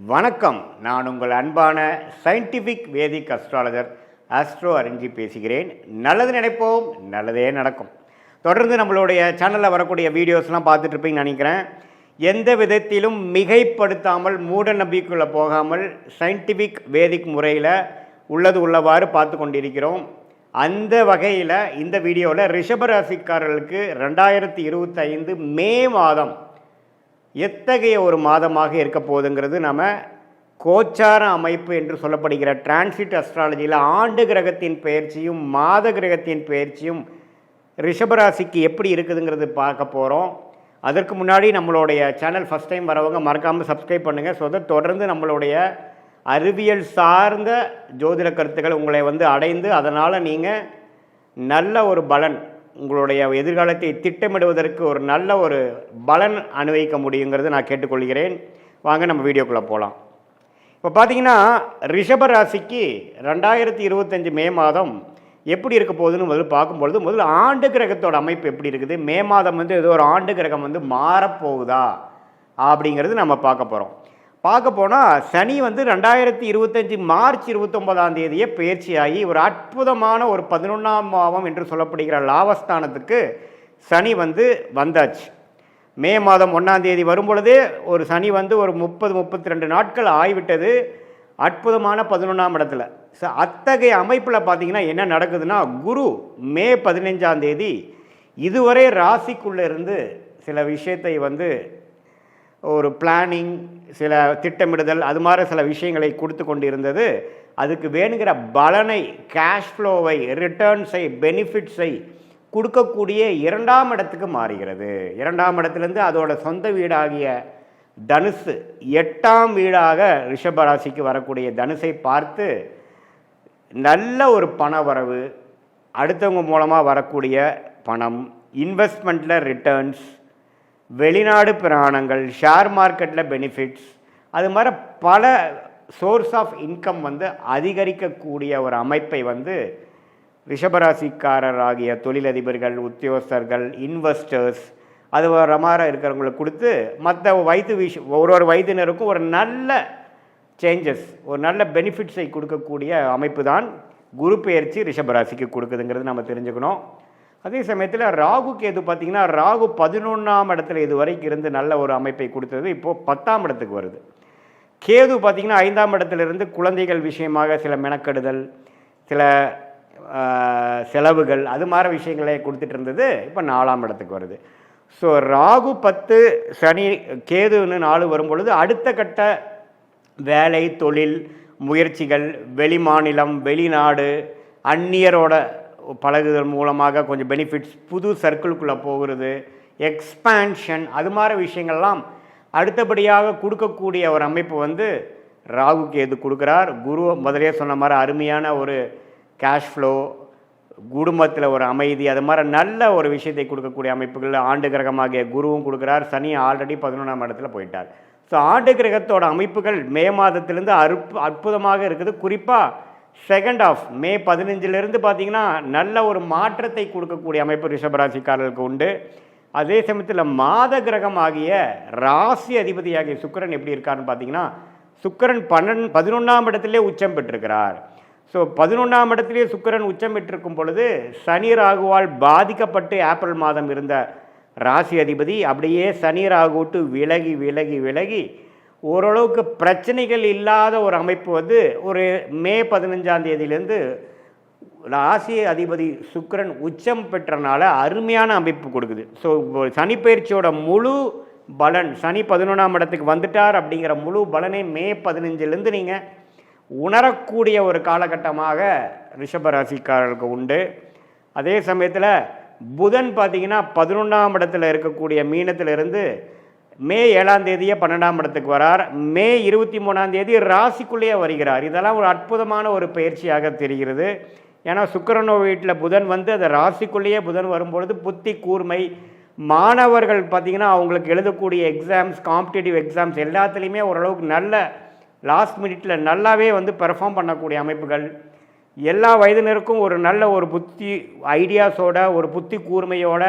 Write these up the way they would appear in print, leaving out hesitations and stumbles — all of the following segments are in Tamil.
வணக்கம். நான் உங்கள் அன்பான சயின்டிஃபிக் வேதிக் அஸ்ட்ராலஜர் ஆஸ்ட்ரோ அறிஞ்சி பேசுகிறேன். நல்லது நினைப்போம், நல்லதே நடக்கும். தொடர்ந்து நம்மளுடைய சேனலில் வரக்கூடிய வீடியோஸ்லாம் பார்த்துட்ருப்பீங்கன்னு நினைக்கிறேன். எந்த விதத்திலும் மிகைப்படுத்தாமல் மூட நம்பிக்கைக்குள்ளே போகாமல் சயின்டிஃபிக் வேதிக் முறையில் உள்ளது உள்ளவாறு பார்த்து கொண்டிருக்கிறோம். அந்த வகையில் இந்த வீடியோவில் ரிஷபராசிக்காரர்களுக்கு 2025 மே மாதம் எத்தகைய ஒரு மாதமாக இருக்க போகுதுங்கிறது நம்ம கோச்சார அமைப்பு என்று சொல்லப்படுகிற டிரான்சிட் அஸ்ட்ராலஜியில் ஆண்டு கிரகத்தின் பெயர்ச்சியும் மாத கிரகத்தின் பெயர்ச்சியும் ரிஷபராசிக்கு எப்படி இருக்குதுங்கிறது பார்க்க போகிறோம். அதற்கு முன்னாடி நம்மளுடைய சேனல் ஃபஸ்ட் டைம் வரவங்க மறக்காமல் சப்ஸ்கிரைப் பண்ணுங்கள். ஸோ தொடர்ந்து நம்மளுடைய அறிவியல் சார்ந்த ஜோதிட கருத்துக்கள் உங்களை அடைந்து அதனால் நீங்கள் நல்ல ஒரு பலன், உங்களுடைய எதிர்காலத்தை திட்டமிடுவதற்கு ஒரு நல்ல ஒரு பலன் அனுபவிக்க முடியுங்கிறது நான் கேட்டுக்கொள்கிறேன். வாங்க நம்ம வீடியோக்குள்ளே போகலாம். இப்போ பார்த்தீங்கன்னா ரிஷபராசிக்கு 2025 மே மாதம் எப்படி இருக்க போகுதுன்னு முதல்ல ஆண்டு கிரகத்தோட அமைப்பு எப்படி இருக்குது, மே மாதம் ஏதோ ஒரு ஆண்டு கிரகம் மாறப்போகுதா அப்படிங்கிறது நம்ம பார்க்க போனால் சனி 2025 மார்ச் 29ஆம் தேதியே பயிற்சியாகி ஒரு அற்புதமான ஒரு 11ஆம் பாவம் என்று சொல்லப்படுகிற லாபஸ்தானத்துக்கு சனி வந்தாச்சு. மே மாதம் 1ஆம் தேதி வரும்பொழுதே ஒரு சனி ஒரு 30-32 நாட்கள் ஆகிவிட்டது. அற்புதமான 11ஆம் இடத்துல. அத்தகைய அமைப்பில் பார்த்தீங்கன்னா என்ன நடக்குதுன்னா, குரு மே 15ஆம் தேதி இதுவரை ராசிக்குள்ளே இருந்து சில விஷயத்தை ஒரு பிளானிங், சில திட்டமிடுதல், அது மாதிரி சில விஷயங்களை கொடுத்து கொண்டு இருந்தது. அதுக்கு வேணுங்கிற பலனை, கேஷ் ஃப்ளோவை, ரிட்டர்ன்ஸை, பெனிஃபிட்ஸை கொடுக்கக்கூடிய 2ஆம் இடத்துக்கு மாறுகிறது. 2ஆம் இடத்துலேருந்து அதோட சொந்த வீடாகிய தனுசு 8ஆம் வீடாக ரிஷபராசிக்கு வரக்கூடிய தனுசை பார்த்து நல்ல ஒரு பண வரவு, அடுத்தவங்க மூலமாக வரக்கூடிய பணம், இன்வெஸ்ட்மெண்ட்டில் ரிட்டர்ன்ஸ், வெளிநாடு பிராணங்கள், ஷேர் மார்க்கெட்டில் பெனிஃபிட்ஸ், அது மாதிரி பல சோர்ஸ் ஆஃப் இன்கம் அதிகரிக்கக்கூடிய ஒரு அமைப்பை ரிஷபராசிக்காரராகிய தொழிலதிபர்கள், உத்தியோகஸ்தர்கள், இன்வெஸ்டர்ஸ், அது வர மாதிரி இருக்கிறவங்களுக்கு கொடுத்து மற்ற ஒரு வயதினருக்கும் ஒரு நல்ல சேஞ்சஸ், ஒரு நல்ல பெனிஃபிட்ஸை கொடுக்கக்கூடிய அமைப்பு தான் குரு பெயர்ச்சி ரிஷபராசிக்கு கொடுக்குதுங்கிறது நம்ம தெரிஞ்சுக்கணும். அதே சமயத்தில் ராகு கேது பார்த்திங்கன்னா, ராகு 11ஆம் இடத்துல இது வரைக்கும் இருந்து நல்ல ஒரு அமைப்பை கொடுத்தது. இப்போது 10ஆம் இடத்துக்கு வருது. கேது பார்த்திங்கன்னா 5ஆம் இடத்துலேருந்து குழந்தைகள் விஷயமாக சில மெனக்கெடுதல், சில செலவுகள், அது மாதிரி விஷயங்களே கொடுத்துட்டு இருந்தது. இப்போ 4ஆம் இடத்துக்கு வருது. ஸோ ராகு 10, சனி கேதுன்னு 4 வரும்பொழுது அடுத்த கட்ட வேலை, தொழில் முயற்சிகள், வெளிமாநிலம், வெளிநாடு, அந்நியரோட பழகுதல் மூலமாக கொஞ்சம் பெனிஃபிட்ஸ், புது சர்க்கிளுக்குள்ளே போகிறது, எக்ஸ்பேன்ஷன், அது மாதிரி விஷயங்கள்லாம் அடுத்தபடியாக கொடுக்கக்கூடிய ஒரு அமைப்பு ராகு கேது கொடுக்குறார். குரு முதலே சொன்ன மாதிரி அருமையான ஒரு கேஷ் ஃப்ளோ, குடும்பத்தில் ஒரு அமைதி, அது மாதிரி நல்ல ஒரு விஷயத்தை கொடுக்கக்கூடிய அமைப்புகள் ஆண்டு கிரகமாகிய குருவும் கொடுக்குறார். சனி ஆல்ரெடி 11ஆம் இடத்துல போயிட்டார். ஸோ ஆண்டு கிரகத்தோட அமைப்புகள் மே மாதத்திலேருந்து அற்புதமாக இருக்குது. குறிப்பாக செகண்ட் ஆஃப் மே 15லேருந்து பார்த்திங்கன்னா நல்ல ஒரு மாற்றத்தை கொடுக்கக்கூடிய அமைப்பு ரிஷபராசிக்காரர்களுக்கு உண்டு. அதே சமயத்தில் மாத கிரகம் ஆகிய ராசி அதிபதியாகிய சுக்கிரன் எப்படி இருக்காருன்னு பார்த்திங்கன்னா, சுக்கிரன் 11ஆம் இடத்திலே உச்சம் பெற்றிருக்கிறார். ஸோ 11ஆம் இடத்திலே சுக்கிரன் உச்சம் பெற்றிருக்கும் பொழுது சனி ராகுவால் பாதிக்கப்பட்டு ஏப்ரல் மாதம் இருந்த ராசி அதிபதி அப்படியே சனி ராகு விட்டு விலகி விலகி விலகி ஓரளவுக்கு பிரச்சனைகள் இல்லாத ஒரு அமைப்பு ஒரு மே 15ஆம் தேதியிலேருந்து ராசி அதிபதி சுக்கிரன் உச்சம் பெற்றனால அருமையான அமைப்பு கொடுக்குது. ஸோ சனி பயிற்சியோட முழு பலன், சனி 11ஆம் இடத்துக்கு வந்துட்டார் அப்படிங்கிற முழு பலனை மே 15லேருந்து நீங்கள் உணரக்கூடிய ஒரு காலகட்டமாக ரிஷபராசிக்காரர்களுக்கு உண்டு. அதே சமயத்தில் புதன் பார்த்திங்கன்னா 11ஆம் இடத்துல இருக்கக்கூடிய மீனத்திலிருந்து மே 7ஆம் தேதியே 12ஆம் இடத்துக்கு வரார். மே 23ஆம் தேதி ராசிக்குள்ளேயே வருகிறார். இதெல்லாம் ஒரு அற்புதமான ஒரு பயிற்சியாக தெரிகிறது. ஏன்னா சுக்கிரனோ வீட்டில் புதன் அந்த ராசிக்குள்ளேயே புதன் வரும்பொழுது புத்தி கூர்மை, மாணவர்கள் பார்த்திங்கன்னா அவங்களுக்கு எழுதக்கூடிய எக்ஸாம்ஸ், காம்படிட்டிவ் எக்ஸாம்ஸ் எல்லாத்துலேயுமே ஓரளவுக்கு நல்ல லாஸ்ட் மினிட்டில் நல்லாவே பெர்ஃபார்ம் பண்ணக்கூடிய அமைப்புகள், எல்லா வயதினருக்கும் ஒரு நல்ல ஒரு புத்தி ஐடியாஸோட, ஒரு புத்தி கூர்மையோட,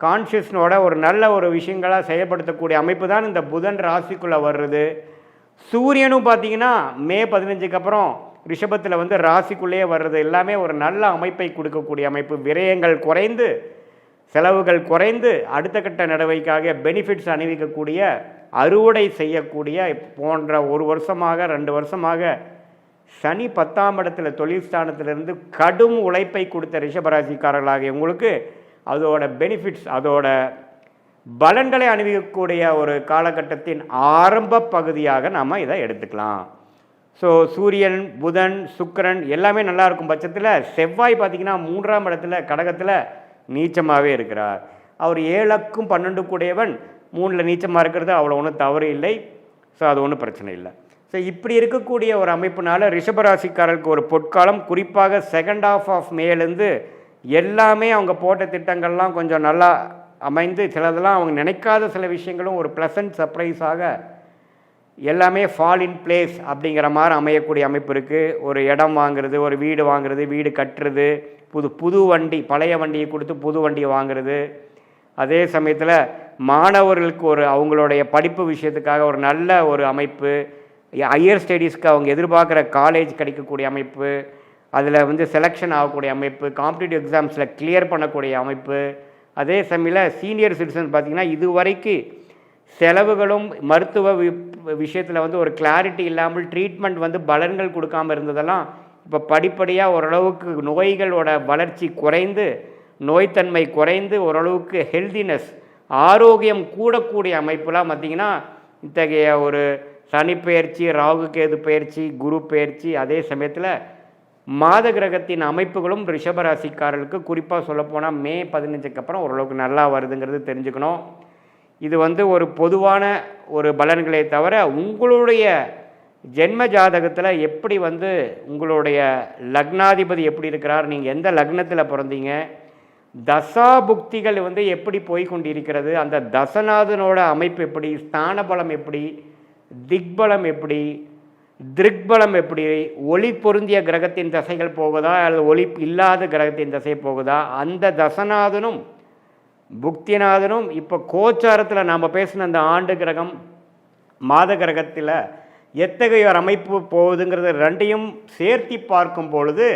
கான்ஷியஸ்னோட ஒரு நல்ல ஒரு விஷயங்களாக செயல்படுத்தக்கூடிய அமைப்பு தான் இந்த புதன் ராசிக்குள்ளே வர்றது. சூரியனும் பார்த்தீங்கன்னா மே 15க்கு அப்புறம் ரிஷபத்தில் வந்து ராசிக்குள்ளேயே வர்றது எல்லாமே ஒரு நல்ல அமைப்பை கொடுக்கக்கூடிய அமைப்பு. விரயங்கள் குறைந்து, செலவுகள் குறைந்து, அடுத்த கட்ட நடவடிக்கைக்காக பெனிஃபிட்ஸ் அணிவிக்கக்கூடிய, அறுவடை செய்யக்கூடிய போன்ற 1 வருஷமாக 2 வருஷமாக சனி 10ஆம் இடத்துல தொழில் ஸ்தானத்திலிருந்து கடும் உழைப்பை கொடுத்த ரிஷபராசிக்காரர்களாகிய உங்களுக்கு அதோட பெனிஃபிட்ஸ், அதோட பலன்களை அணிவிக்கக்கூடிய ஒரு காலகட்டத்தின் ஆரம்ப பகுதியாக நாம் இதை எடுத்துக்கலாம். ஸோ சூரியன், புதன், சுக்கிரன் எல்லாமே நல்லா இருக்கும் பட்சத்தில் செவ்வாய் பார்த்திங்கன்னா 3ஆம் இடத்துல கடகத்தில் நீச்சமாகவே இருக்கிறார். அவர் 7க்கும் 12 கூடையவன் 3ல் நீச்சமாக இருக்கிறது அவ்வளோ ஒன்றும் தவறு இல்லை. ஸோ அது ஒன்றும் பிரச்சனை இல்லை. ஸோ இப்படி இருக்கக்கூடிய ஒரு அமைப்புனால ரிஷபராசிக்காரருக்கு ஒரு பொற்காலம். குறிப்பாக செகண்ட் ஹாஃப் ஆஃப் மேலேருந்து எல்லாமே அவங்க போட்ட திட்டங்கள்லாம் கொஞ்சம் நல்லா அமைந்து, சிலதெல்லாம் அவங்க நினைக்காத சில விஷயங்களும் ஒரு ப்ளசன்ட் சர்ப்ரைஸாக எல்லாமே ஃபால் இன் பிளேஸ் அப்படிங்கிற மாதிரி அமையக்கூடிய அமைப்பு இருக்குது. ஒரு இடம் வாங்குறது, ஒரு வீடு வாங்குறது, வீடு கட்டுறது, புது வண்டி, பழைய வண்டியை கொடுத்து புது வண்டியை வாங்குறது. அதே சமயத்தில் மாணவர்களுக்கு ஒரு அவங்களுடைய படிப்பு விஷயத்துக்காக ஒரு நல்ல ஒரு அமைப்பு, ஹையர் ஸ்டடீஸ்க்கு அவங்க எதிர்பார்க்குற காலேஜ் கிடைக்கக்கூடிய அமைப்பு, அதில் வந்து செலெக்ஷன் ஆகக்கூடிய அமைப்பு, காம்படிட்டிவ் எக்ஸாம்ஸில் கிளியர் பண்ணக்கூடிய அமைப்பு. அதே சமயத்தில் சீனியர் சிட்டிசன் பார்த்திங்கன்னா இதுவரைக்கும் செலவுகளும் மருத்துவ விஷயத்தில் வந்து ஒரு கிளாரிட்டி இல்லாமல் ட்ரீட்மெண்ட் வந்து பலன்கள் கொடுக்காமல் இருந்ததெல்லாம் இப்போ படிப்படியாக ஓரளவுக்கு நோய்களோட வளர்ச்சி குறைந்து, நோய்த்தன்மை குறைந்து, ஓரளவுக்கு ஹெல்தினஸ், ஆரோக்கியம் கூடக்கூடிய அமைப்புலாம் பார்த்திங்கன்னா இத்தகைய ஒரு சனி பெயர்ச்சி, ராகு கேது பெயர்ச்சி, குரு பெயர்ச்சி, அதே சமயத்தில் மாத கிரகத்தின் அமைப்புகளும் ரிஷபராசிக்காரர்களுக்கு குறிப்பாக சொல்லப்போனால் மே 15க்கு அப்புறம் ஓரளவுக்கு நல்லா வருதுங்கிறது தெரிஞ்சுக்கணும். இது வந்து ஒரு பொதுவான ஒரு பலன்களே தவிர உங்களுடைய ஜென்ம ஜாதகத்தில் எப்படி வந்து உங்களுடைய லக்னாதிபதி எப்படி இருக்கிறார், நீங்கள் எந்த லக்னத்தில் பிறந்தீங்க, தசா புக்திகள் வந்து எப்படி போய்கொண்டிருக்கிறது, அந்த தசநாதனோட அமைப்பு எப்படி, ஸ்தான பலம் எப்படி, திக்பலம் எப்படி, திருக்பலம் எப்படி, ஒளி பொருந்திய கிரகத்தின் தசைகள் போகுதா அல்லது ஒளி இல்லாத கிரகத்தின் தசை போகுதா, அந்த தசநாதனும் புக்திநாதனும் இப்போ கோச்சாரத்தில் நாம் பேசின அந்த ஆண்டு கிரகம் மாத கிரகத்தில் எத்தகைய ஒரு அமைப்பு போகுதுங்கிறது ரெண்டையும் சேர்த்தி பார்க்கும் பொழுது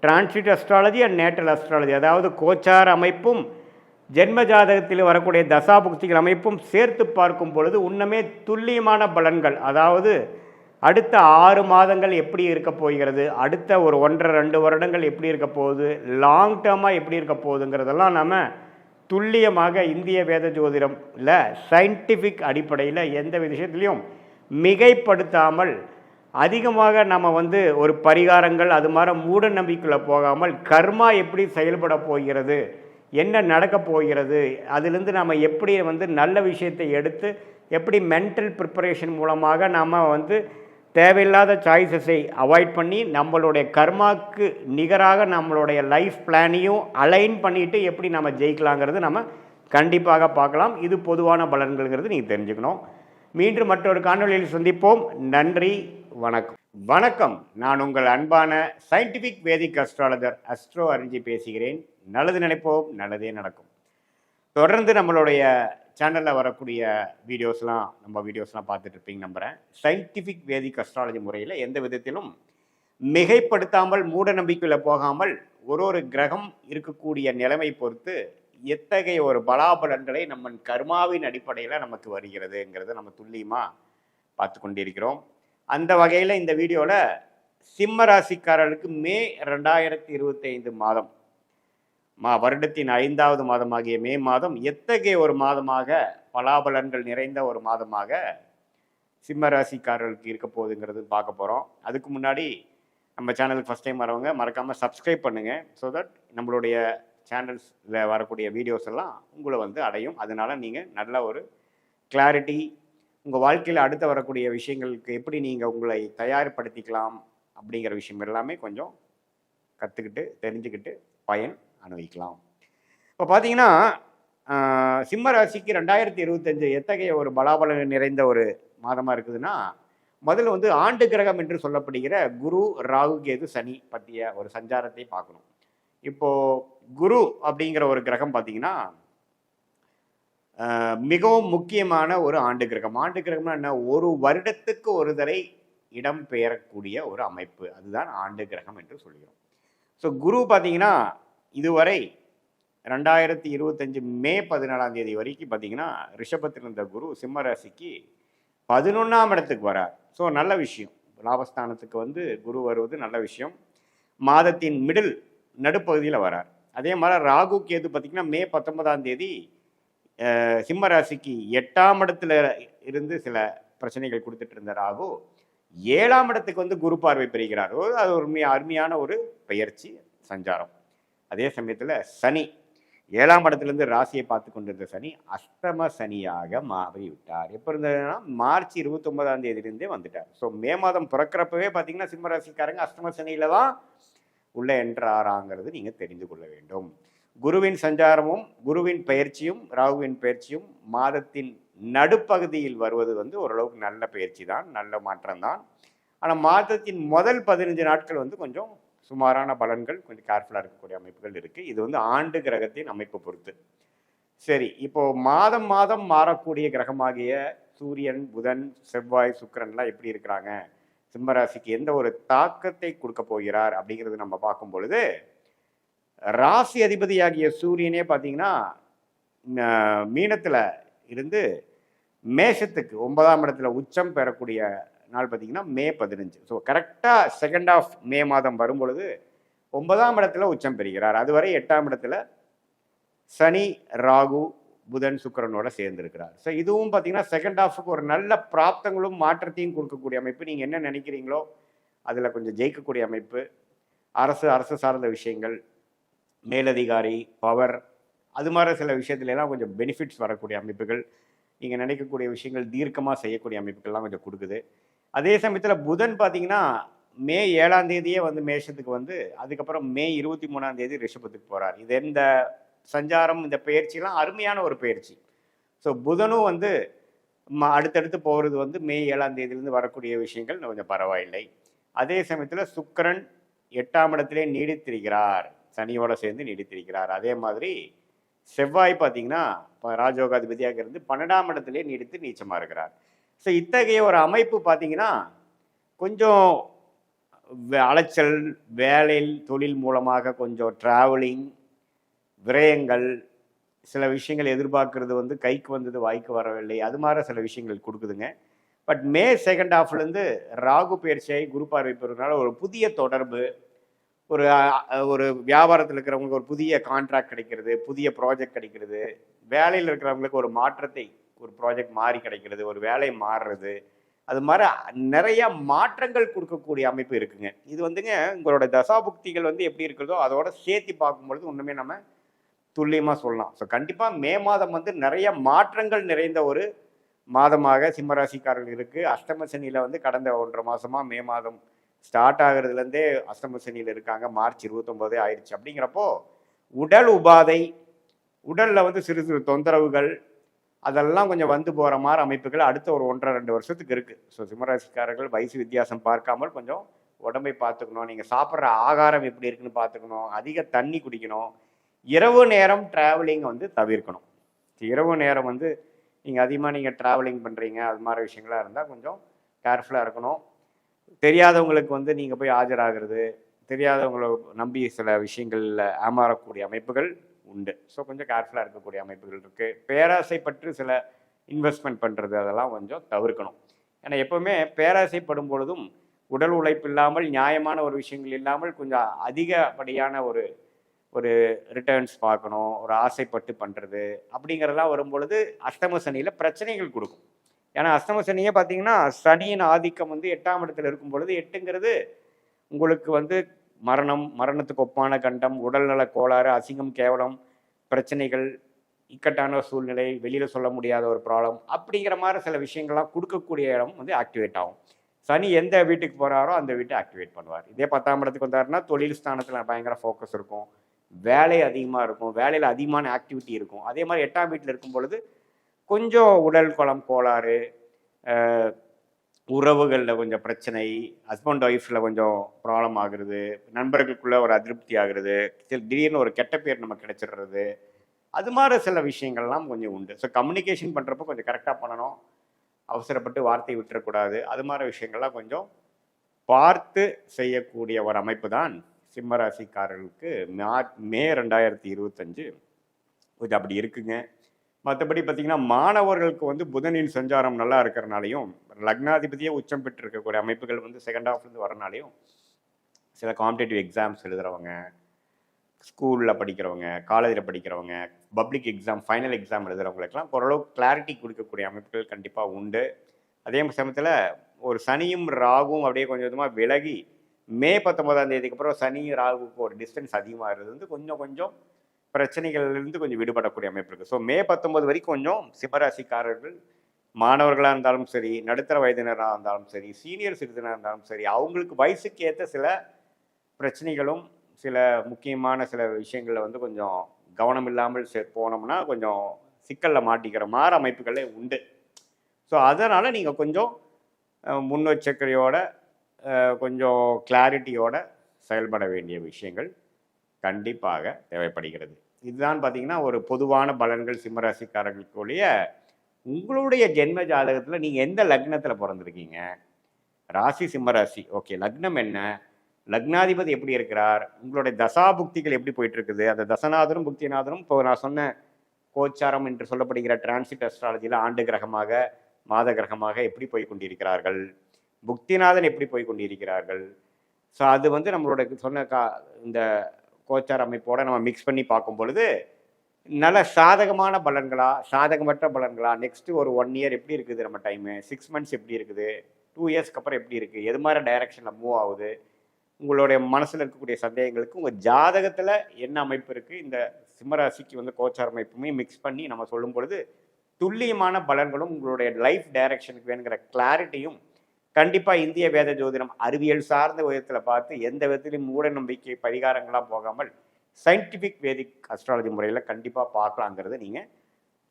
transit astrology and natal astrology, அதாவது கோச்சார அமைப்பும் ஜென்ம ஜாதகத்தில் வரக்கூடிய தசாபுக்திகள் அமைப்பும் சேர்த்து பார்க்கும் பொழுது உண்மையே துல்லியமான பலன்கள், அதாவது அடுத்த 6 மாதங்கள் எப்படி இருக்க போகிறது, அடுத்த ஒரு 1.5-2 வருடங்கள் எப்படி இருக்க போகுது, லாங் டேர்மாக எப்படி இருக்க போகுதுங்கிறதெல்லாம் நம்ம துல்லியமாக இந்திய வேத ஜோதிடம்ல சயின்டிஃபிக் அடிப்படையில் எந்த விஷயத்துலையும் மிகைப்படுத்தாமல் அதிகமாக நம்ம வந்து ஒரு பரிகாரங்கள் அது மாதிரி மூட நம்பிக்கையில் போகாமல் கர்மா எப்படி செயல்பட போகிறது, என்ன நடக்க போகிறது, அதிலிருந்து நம்ம எப்படி வந்து நல்ல விஷயத்தை எடுத்து எப்படி மென்டல் ப்ரிப்பரேஷன் மூலமாக நம்ம வந்து தேவையில்லாத சாய்ஸஸை அவாய்ட் பண்ணி நம்மளுடைய கர்மாவுக்கு நிகராக நம்மளுடைய லைஃப் பிளானையும் அலைன் பண்ணிவிட்டு எப்படி நம்ம ஜெயிக்கலாங்கிறது நம்ம கண்டிப்பாக பார்க்கலாம். இது பொதுவான பலன்கள்ங்கிறது நீங்கள் தெரிஞ்சுக்கணும். மீண்டும் மற்றொரு காணொலியில் சந்திப்போம். நன்றி, வணக்கம். வணக்கம். நான் உங்கள் அன்பான சயின்டிஃபிக் வேதிக் அஸ்ட்ராலஜர் அஸ்ட்ரோ அரிஞ்சி பேசுகிறேன். நல்லது நினைப்போம், நல்லதே நடக்கும். தொடர்ந்து நம்மளுடைய சேனலில் வரக்கூடிய வீடியோஸ்லாம் பார்த்துட்ருப்பீங்க நம்புகிறேன். சயின்டிஃபிக் வேதிக் அஸ்ட்ராலஜி முறையில் எந்த விதத்திலும் மிகைப்படுத்தாமல் மூட நம்பிக்கையில் போகாமல் ஒரு கிரகம் இருக்கக்கூடிய நிலைமை பொறுத்து எத்தகைய ஒரு பலாபலன்களை நம்ம கர்மாவின் அடிப்படையில் நமக்கு வருகிறதுங்கிறத நம்ம துல்லியமாக பார்த்து கொண்டிருக்கிறோம். அந்த வகையில் இந்த வீடியோவில் சிம்ம ராசிக்காரர்களுக்கு மே 2025 மாதம் வருடத்தின் 5வது மாதமாகிய மே மாதம் எத்தகைய ஒரு மாதமாக பலாபலன்கள் நிறைந்த ஒரு மாதமாக சிம்ம ராசிக்காரர்களுக்கு இருக்க போகுதுங்கிறது பார்க்க போகிறோம். அதுக்கு முன்னாடி நம்ம சேனலுக்கு ஃபஸ்ட் டைம் வரவங்க மறக்காமல் சப்ஸ்கிரைப் பண்ணுங்கள். ஸோ தட் நம்மளுடைய சேனல்ஸில் வரக்கூடிய வீடியோஸ் எல்லாம் உங்களை வந்து அடையும். அதனால் நீங்கள் நல்ல ஒரு கிளாரிட்டி, உங்கள் வாழ்க்கையில் அடுத்து வரக்கூடிய விஷயங்களுக்கு எப்படி நீங்கள் உங்களை தயார்படுத்திக்கலாம் அப்படிங்கிற விஷயம் எல்லாமே கொஞ்சம் கற்றுக்கிட்டு தெரிஞ்சுக்கிட்டு பயன் அனுபவிக்கலாம். இப்போ பார்த்தீங்கன்னா சிம்ம ராசிக்கு 2025 எத்தகைய ஒரு பலாபலன் நிறைந்த ஒரு மாதமாக இருக்குதுன்னா, முதல்ல வந்து ஆண்டு கிரகம் என்று சொல்லப்படுகிற குரு, ராகு, கேது, சனி பற்றிய ஒரு சஞ்சாரத்தை பார்க்கணும். இப்போது குரு அப்படிங்கிற ஒரு கிரகம் பார்த்தீங்கன்னா மிகவும் முக்கியமான ஒரு ஆண்டு கிரகம். ஆண்டு கிரகம்னா என்ன? ஒரு வருடத்துக்கு ஒரு தடவை இடம் பெயரக்கூடிய ஒரு அமைப்பு. அதுதான் ஆண்டு கிரகம் என்று சொல்கிறோம். ஸோ குரு பார்த்தீங்கன்னா, இதுவரை 2025 மே 14ஆம் தேதி வரைக்கும் பார்த்தீங்கன்னா, ரிஷபத்தில் இருந்த குரு சிம்ம ராசிக்கு 11ஆம் இடத்துக்கு வரார். ஸோ நல்ல விஷயம். லாபஸ்தானத்துக்கு வந்து குரு வருவது நல்ல விஷயம். மாதத்தின் நடுப்பகுதியில் வரார். அதே மாதிரி ராகு கேது பார்த்தீங்கன்னா, மே 19ஆம் தேதி சிம்ம ராசிக்கு 8ஆம் இடத்துல இருந்து சில பிரச்சனைகள் கொடுத்துட்டு இருந்த ராகு 7ஆம் இடத்துக்கு வந்து குரு பார்வை பெறுகிறார். அது ஒரு அருமையான ஒரு பெயர்ச்சி சஞ்சாரம். அதே சமயத்தில் சனி 7ஆம் இடத்துலேருந்து ராசியை பார்த்து கொண்டிருந்த சனி அஷ்டம சனியாக மாறிவிட்டார். எப்போ இருந்ததுன்னா மார்ச் 29ஆம் தேதியிலிருந்தே வந்துட்டார். ஸோ மே மாதம் பிறக்கிறப்பவே பார்த்தீங்கன்னா சிம்ம ராசிக்காரங்க அஷ்டம சனியில் தான் உள்ளே என்றாராங்கிறது நீங்கள் தெரிந்து கொள்ள வேண்டும். குருவின் சஞ்சாரமும் குருவின் பயிற்சியும் ராகுவின் பயிற்சியும் மாதத்தின் நடுப்பகுதியில் வருவது வந்து ஓரளவுக்கு நல்ல பயிற்சி தான், நல்ல மாற்றம் தான். ஆனால் மாதத்தின் முதல் 15 நாட்கள் வந்து கொஞ்சம் சுமாரான பலன்கள், கொஞ்சம் கேர்ஃபுல்லாக இருக்கக்கூடிய அமைப்புகள் இருக்குது. இது வந்து ஆண்டு கிரகத்தின் அமைப்பு பொறுத்து. சரி, இப்போ மாதம் மாதம் மாறக்கூடிய கிரகமாகிய சூரியன், புதன், செவ்வாய், சுக்கிரன்லாம் எப்படி இருக்கிறாங்க, சிம்மராசிக்கு எந்த ஒரு தாக்கத்தை கொடுக்க போகிறார் அப்படிங்கிறது நம்ம பார்க்கும் பொழுது, ராசி அதிபதியாகிய சூரியனே பார்த்தீங்கன்னா மீனத்தில் இருந்து மேஷத்துக்கு 9ஆம் இடத்துல உச்சம் பெறக்கூடிய நாள் பார்த்தீங்கன்னா மே 15. ஸோ கரெக்டாக செகண்ட் ஆஃப் மே மாதம் வரும்பொழுது 9ஆம் இடத்துல உச்சம் பெறுகிறார். அதுவரை 8ஆம் இடத்துல சனி, ராகு, புதன், சுக்கிரனோட சேர்ந்திருக்கிறார். ஸோ இதுவும் பார்த்தீங்கன்னா செகண்ட் ஆஃபுக்கு ஒரு நல்ல பிராப்தங்களும் மாற்றத்தையும் கொடுக்கக்கூடிய அமைப்பு. நீங்கள் என்ன நினைக்கிறீங்களோ அதில் கொஞ்சம் ஜெயிக்கக்கூடிய அமைப்பு. அரசு சார்ந்த விஷயங்கள், மேலதிகாரி, பவர், அது மாதிரி சில விஷயத்துலலாம் கொஞ்சம் பெனிஃபிட்ஸ் வரக்கூடிய அமைப்புகள், நீங்கள் நினைக்கக்கூடிய விஷயங்கள் தீர்க்கமாக செய்யக்கூடிய அமைப்புகள்லாம் கொஞ்சம் கொடுக்குது. அதே சமயத்தில் புதன் பார்த்தீங்கன்னா மே 7ஆம் தேதியே வந்து மேஷத்துக்கு வந்து அதுக்கப்புறம் மே 23ஆம் தேதி ரிஷபத்துக்கு போகிறார். இது இந்த சஞ்சாரம், இந்த பயிற்சியெல்லாம் அருமையான ஒரு பயிற்சி. ஸோ புதனும் வந்து அடுத்தடுத்து போகிறது வந்து மே 7ஆம் தேதியிலேருந்து வரக்கூடிய விஷயங்கள் கொஞ்சம் பரவாயில்லை. அதே சமயத்தில் சுக்கிரன் 8ஆம் இடத்திலே நீடித்திருக்கிறார், சனியோட சேர்ந்து நீடித்திருக்கிறார். அதே மாதிரி செவ்வாய் பார்த்தீங்கன்னா இப்போ ராஜயோகாதிபதியாக இருந்து 12ஆம் இடத்திலே நீடித்து நீச்சமாக இருக்கிறார். ஸோ இத்தகைய ஒரு அமைப்பு பார்த்தீங்கன்னா கொஞ்சம் அலைச்சல், வேலையில் தொழில் மூலமாக கொஞ்சம் ட்ராவலிங், விரயங்கள், சில விஷயங்கள் எதிர்பார்க்கறது வந்து கைக்கு வந்தது வாய்க்கு வரவில்லை, அது மாதிரி சில விஷயங்கள் கொடுக்குதுங்க. பட் மே செகண்ட் ஹாஃப்லேருந்து ராகு பயிற்சியாகி குரு பார்வை பெறுறதுனால ஒரு புதிய தொடர்பு, ஒரு ஒரு வியாபாரத்தில் இருக்கிறவங்களுக்கு ஒரு புதிய கான்ட்ராக்ட் கிடைக்கிறது, புதிய ப்ராஜெக்ட் கிடைக்கிறது, வேலையில் இருக்கிறவங்களுக்கு ஒரு மாற்றத்தை, ஒரு ப்ராஜெக்ட் மாறி கிடைக்கிறது, ஒரு வேலை மாறுறது, அது மாதிரி நிறைய மாற்றங்கள் கொடுக்கக்கூடிய அமைப்பு இருக்குங்க. இது வந்துங்க உங்களோட தசாபுக்திகள் வந்து எப்படி இருக்கிறதோ அதோட சேர்த்து பார்க்கும்பொழுது ஒன்றுமே நம்ம துல்லியமாக சொல்லலாம். ஸோ கண்டிப்பாக மே மாதம் வந்து நிறைய மாற்றங்கள் நிறைந்த ஒரு மாதமாக சிம்மராசிக்காரர்கள் இருக்குது. அஷ்டம சனியில் வந்து கடந்த 1.5 மாதமாக மே மாதம் ஸ்டார்ட் ஆகிறதுலேருந்தே அஷ்டம சனியில் இருக்காங்க. மார்ச் 29 ஆயிடுச்சு. அப்படிங்கிறப்போ உடல் உபாதை, உடலில் வந்து சிறு சிறு தொந்தரவுகள், அதெல்லாம் கொஞ்சம் வந்து போகிற மாதிரி அமைப்புகள் அடுத்த ஒரு 1.5-2 வருஷத்துக்கு இருக்குது. ஸோ சிம்மராசிக்காரர்கள் வயசு வித்தியாசம் பார்க்காமல் கொஞ்சம் உடம்பை பார்த்துக்கணும். நீங்கள் சாப்பிட்ற ஆகாரம் எப்படி இருக்குன்னு பார்த்துக்கணும். அதிக தண்ணி குடிக்கணும். இரவு நேரம் ட்ராவலிங் வந்து தவிர்க்கணும். இரவு நேரம் வந்து நீங்கள் அதிகமாக ட்ராவலிங் பண்ணுறீங்க, அது மாதிரி விஷயங்களாக இருந்தால் கொஞ்சம் கேர்ஃபுல்லாக இருக்கணும். தெரியாதவங்களுக்கு வந்து நீங்கள் போய் ஆஜராகிறது, தெரியாதவங்களை நம்பி சில விஷயங்களில் ஏமாறக்கூடிய அமைப்புகள் உண்டு. ஸோ கொஞ்சம் கேர்ஃபுல்லாக இருக்கக்கூடிய அமைப்புகள் இருக்குது. பேராசைப்பட்டு சில இன்வெஸ்ட்மெண்ட் பண்ணுறது அதெல்லாம் கொஞ்சம் தவிர்க்கணும். ஏன்னா எப்போவுமே பேராசைப்படும் பொழுதும் உடல் உழைப்பு இல்லாமல், நியாயமான ஒரு விஷயங்கள் இல்லாமல் கொஞ்சம் அதிகப்படியான ஒரு ரிட்டர்ன்ஸ் பார்க்கணும், ஒரு ஆசைப்பட்டு பண்ணுறது அப்படிங்கிறதெல்லாம் வரும்பொழுது அஷ்டம சனியில் பிரச்சனைகள் கொடுக்கும். ஏன்னா அஷ்டம சனியே பார்த்தீங்கன்னா சனியின் ஆதிக்கம் வந்து 8ஆம் இடத்துல இருக்கும் பொழுது, 8ங்கிறது உங்களுக்கு வந்து மரணத்துக்கு ஒப்பான கண்டம், உடல்நல கோளாறு, அசிங்கம், கேவலம், பிரச்சனைகள், இக்கட்டான சூழ்நிலை, வெளியில் சொல்ல முடியாத ஒரு ப்ராப்ளம், அப்படிங்கிற மாதிரி சில விஷயங்கள்லாம் கொடுக்கக்கூடிய இடம் வந்து ஆக்டிவேட் ஆகும். சனி எந்த வீட்டுக்கு போகிறாரோ அந்த வீட்டை ஆக்டிவேட் பண்ணுவார். இதே 10ஆம் இடத்துக்கு வந்தாருன்னா தொழில் ஸ்தானத்தில் பயங்கர ஃபோக்கஸ் இருக்கும், வேலை அதிகமாக இருக்கும், வேலையில் அதிகமான ஆக்டிவிட்டி இருக்கும். அதே மாதிரி 8ஆம் வீட்டில் இருக்கும் பொழுது கொஞ்சம் உடல் குலம் கோளாறு, உறவுகளில் கொஞ்சம் பிரச்சனை, ஹஸ்பண்ட் ஒய்ஃபில் கொஞ்சம் ப்ராப்ளம் ஆகுறது, நண்பர்களுக்குள்ளே ஒரு அதிருப்தி ஆகுறது, திடீர்னு ஒரு கெட்ட பேர் நமக்கு கிடைச்சிடுறது, அது மாதிரி சில விஷயங்கள்லாம் கொஞ்சம் உண்டு. ஸோ கம்யூனிகேஷன் பண்ணுறப்போ கொஞ்சம் கரெக்டாக பண்ணணும். அவசரப்பட்டு வார்த்தை விட்டுறக்கூடாது. அது மாதிரி விஷயங்கள்லாம் கொஞ்சம் பார்த்து செய்யக்கூடிய ஒரு அமைப்பு தான் சிம்ம ராசிக்காரர்களுக்கு மே 2025 கொஞ்சம் அப்படி இருக்குங்க. மற்றபடி பார்த்தீங்கன்னா மாணவர்களுக்கு வந்து புதனின் சஞ்சாரம் நல்லா இருக்கிறனாலையும் லக்னாதிபதியே உச்சம் பெற்று இருக்கக்கூடிய அமைப்புகள் வந்து செகண்ட் ஹாஃப்லேருந்து வரனாலையும் சில காம்படேட்டிவ் எக்ஸாம்ஸ் எழுதுகிறவங்க, ஸ்கூலில் படிக்கிறவங்க, காலேஜில் படிக்கிறவங்க, பப்ளிக் எக்ஸாம் ஃபைனல் எக்ஸாம் எழுதுகிறவங்களுக்கெல்லாம் ஓரளவு கிளாரிட்டி கொடுக்கக்கூடிய அமைப்புகள் கண்டிப்பாக உண்டு. அதே சமயத்தில் ஒரு சனியும் ராகுவும் அப்படியே கொஞ்சம் கொஞ்சமாக விலகி மே 19ஆம் தேதிக்கு அப்புறம் சனியும் ராகுக்கு ஒரு டிஸ்டன்ஸ் அதிகமாக இருந்தது வந்து கொஞ்சம் கொஞ்சம் பிரச்சனைகள்லேருந்து கொஞ்சம் விடுபடக்கூடிய அமைப்பு இருக்குது. ஸோ மே 19 வரைக்கும் கொஞ்சம் சிம்மராசிக்காரர்கள் மாணவர்களாக இருந்தாலும் சரி, நடுத்தர வயதினராக இருந்தாலும் சரி, சீனியர் சிட்டிசனாக இருந்தாலும் சரி, அவங்களுக்கு வயசுக்கு ஏற்ற சில பிரச்சனைகளும் சில முக்கியமான சில விஷயங்களில் வந்து கொஞ்சம் கவனம் இல்லாமல் போனோம்னா கொஞ்சம் சிக்கலில் மாட்டிக்கிற மாதிரி அமைப்புகளே உண்டு. ஸோ அதனால் நீங்கள் கொஞ்சம் முன்னெச்சரிக்கையோட கொஞ்சம் கிளாரிட்டியோட செயல்பட வேண்டிய விஷயங்கள் கண்டிப்பாக தேவைப்படுகிறது. இதுதான் பார்த்தீங்கன்னா ஒரு பொதுவான பலன்கள் சிம்மராசிக்காரர்களுக்குரிய. உங்களுடைய ஜென்ம ஜாதகத்தில் நீங்கள் எந்த லக்னத்தில் பிறந்திருக்கீங்க? ராசி சிம்மராசி, ஓகே. லக்னம் என்ன? லக்னாதிபதி எப்படி இருக்கிறார்? உங்களுடைய தசாபுக்திகள் எப்படி போயிட்டு இருக்குது? அந்த தசநாதனும் புக்திநாதனும் இப்போ நான் சொன்ன கோச்சாரம் என்று சொல்லப்படுகிற டிரான்சிட் அஸ்ட்ராலஜியில் ஆண்டு கிரகமாக மாத கிரகமாக எப்படி போய் கொண்டிருக்கிறார்கள்? புக்திநாதன் எப்படி போய் கொண்டிருக்கிறார்கள்? ஸோ அது வந்து நம்மளோட சொன்ன இந்த கோச்சார அமைப்போடு நம்ம மிக்ஸ் பண்ணி பார்க்கும் பொழுது நல்ல சாதகமான பலன்களா, சாதகமற்ற பலன்களா, நெக்ஸ்ட்டு ஒரு 1 இயர் எப்படி இருக்குது நம்ம டைமு, 6 மந்த்ஸ் எப்படி இருக்குது, 2 இயர்ஸ்க்கு அப்புறம் எப்படி இருக்குது, எது மாதிரி டைரக்ஷனில் மூவ் ஆகுது, உங்களுடைய மனசில் இருக்கக்கூடிய சந்தேகங்களுக்கு உங்கள் ஜாதகத்தில் என்ன அமைப்பு இருக்குது, இந்த சிம்மராசிக்கு வந்து கோச்சார அமைப்புமே மிக்ஸ் பண்ணி நம்ம சொல்லும் பொழுது துல்லியமான பலன்களும் உங்களுடைய லைஃப் டைரக்ஷனுக்கு வேணுங்கிற கிளாரிட்டியும் கண்டிப்பாக இந்திய வேத ஜோதிடம் அறிவியல் சார்ந்த விதத்தில் பார்த்து எந்த விதத்திலையும் மூட நம்பிக்கை பரிகாரங்களாக போகாமல் சயின்டிஃபிக் வேதிக் அஸ்ட்ராலஜி முறையில் கண்டிப்பாக பார்க்கலாங்கிறத நீங்கள்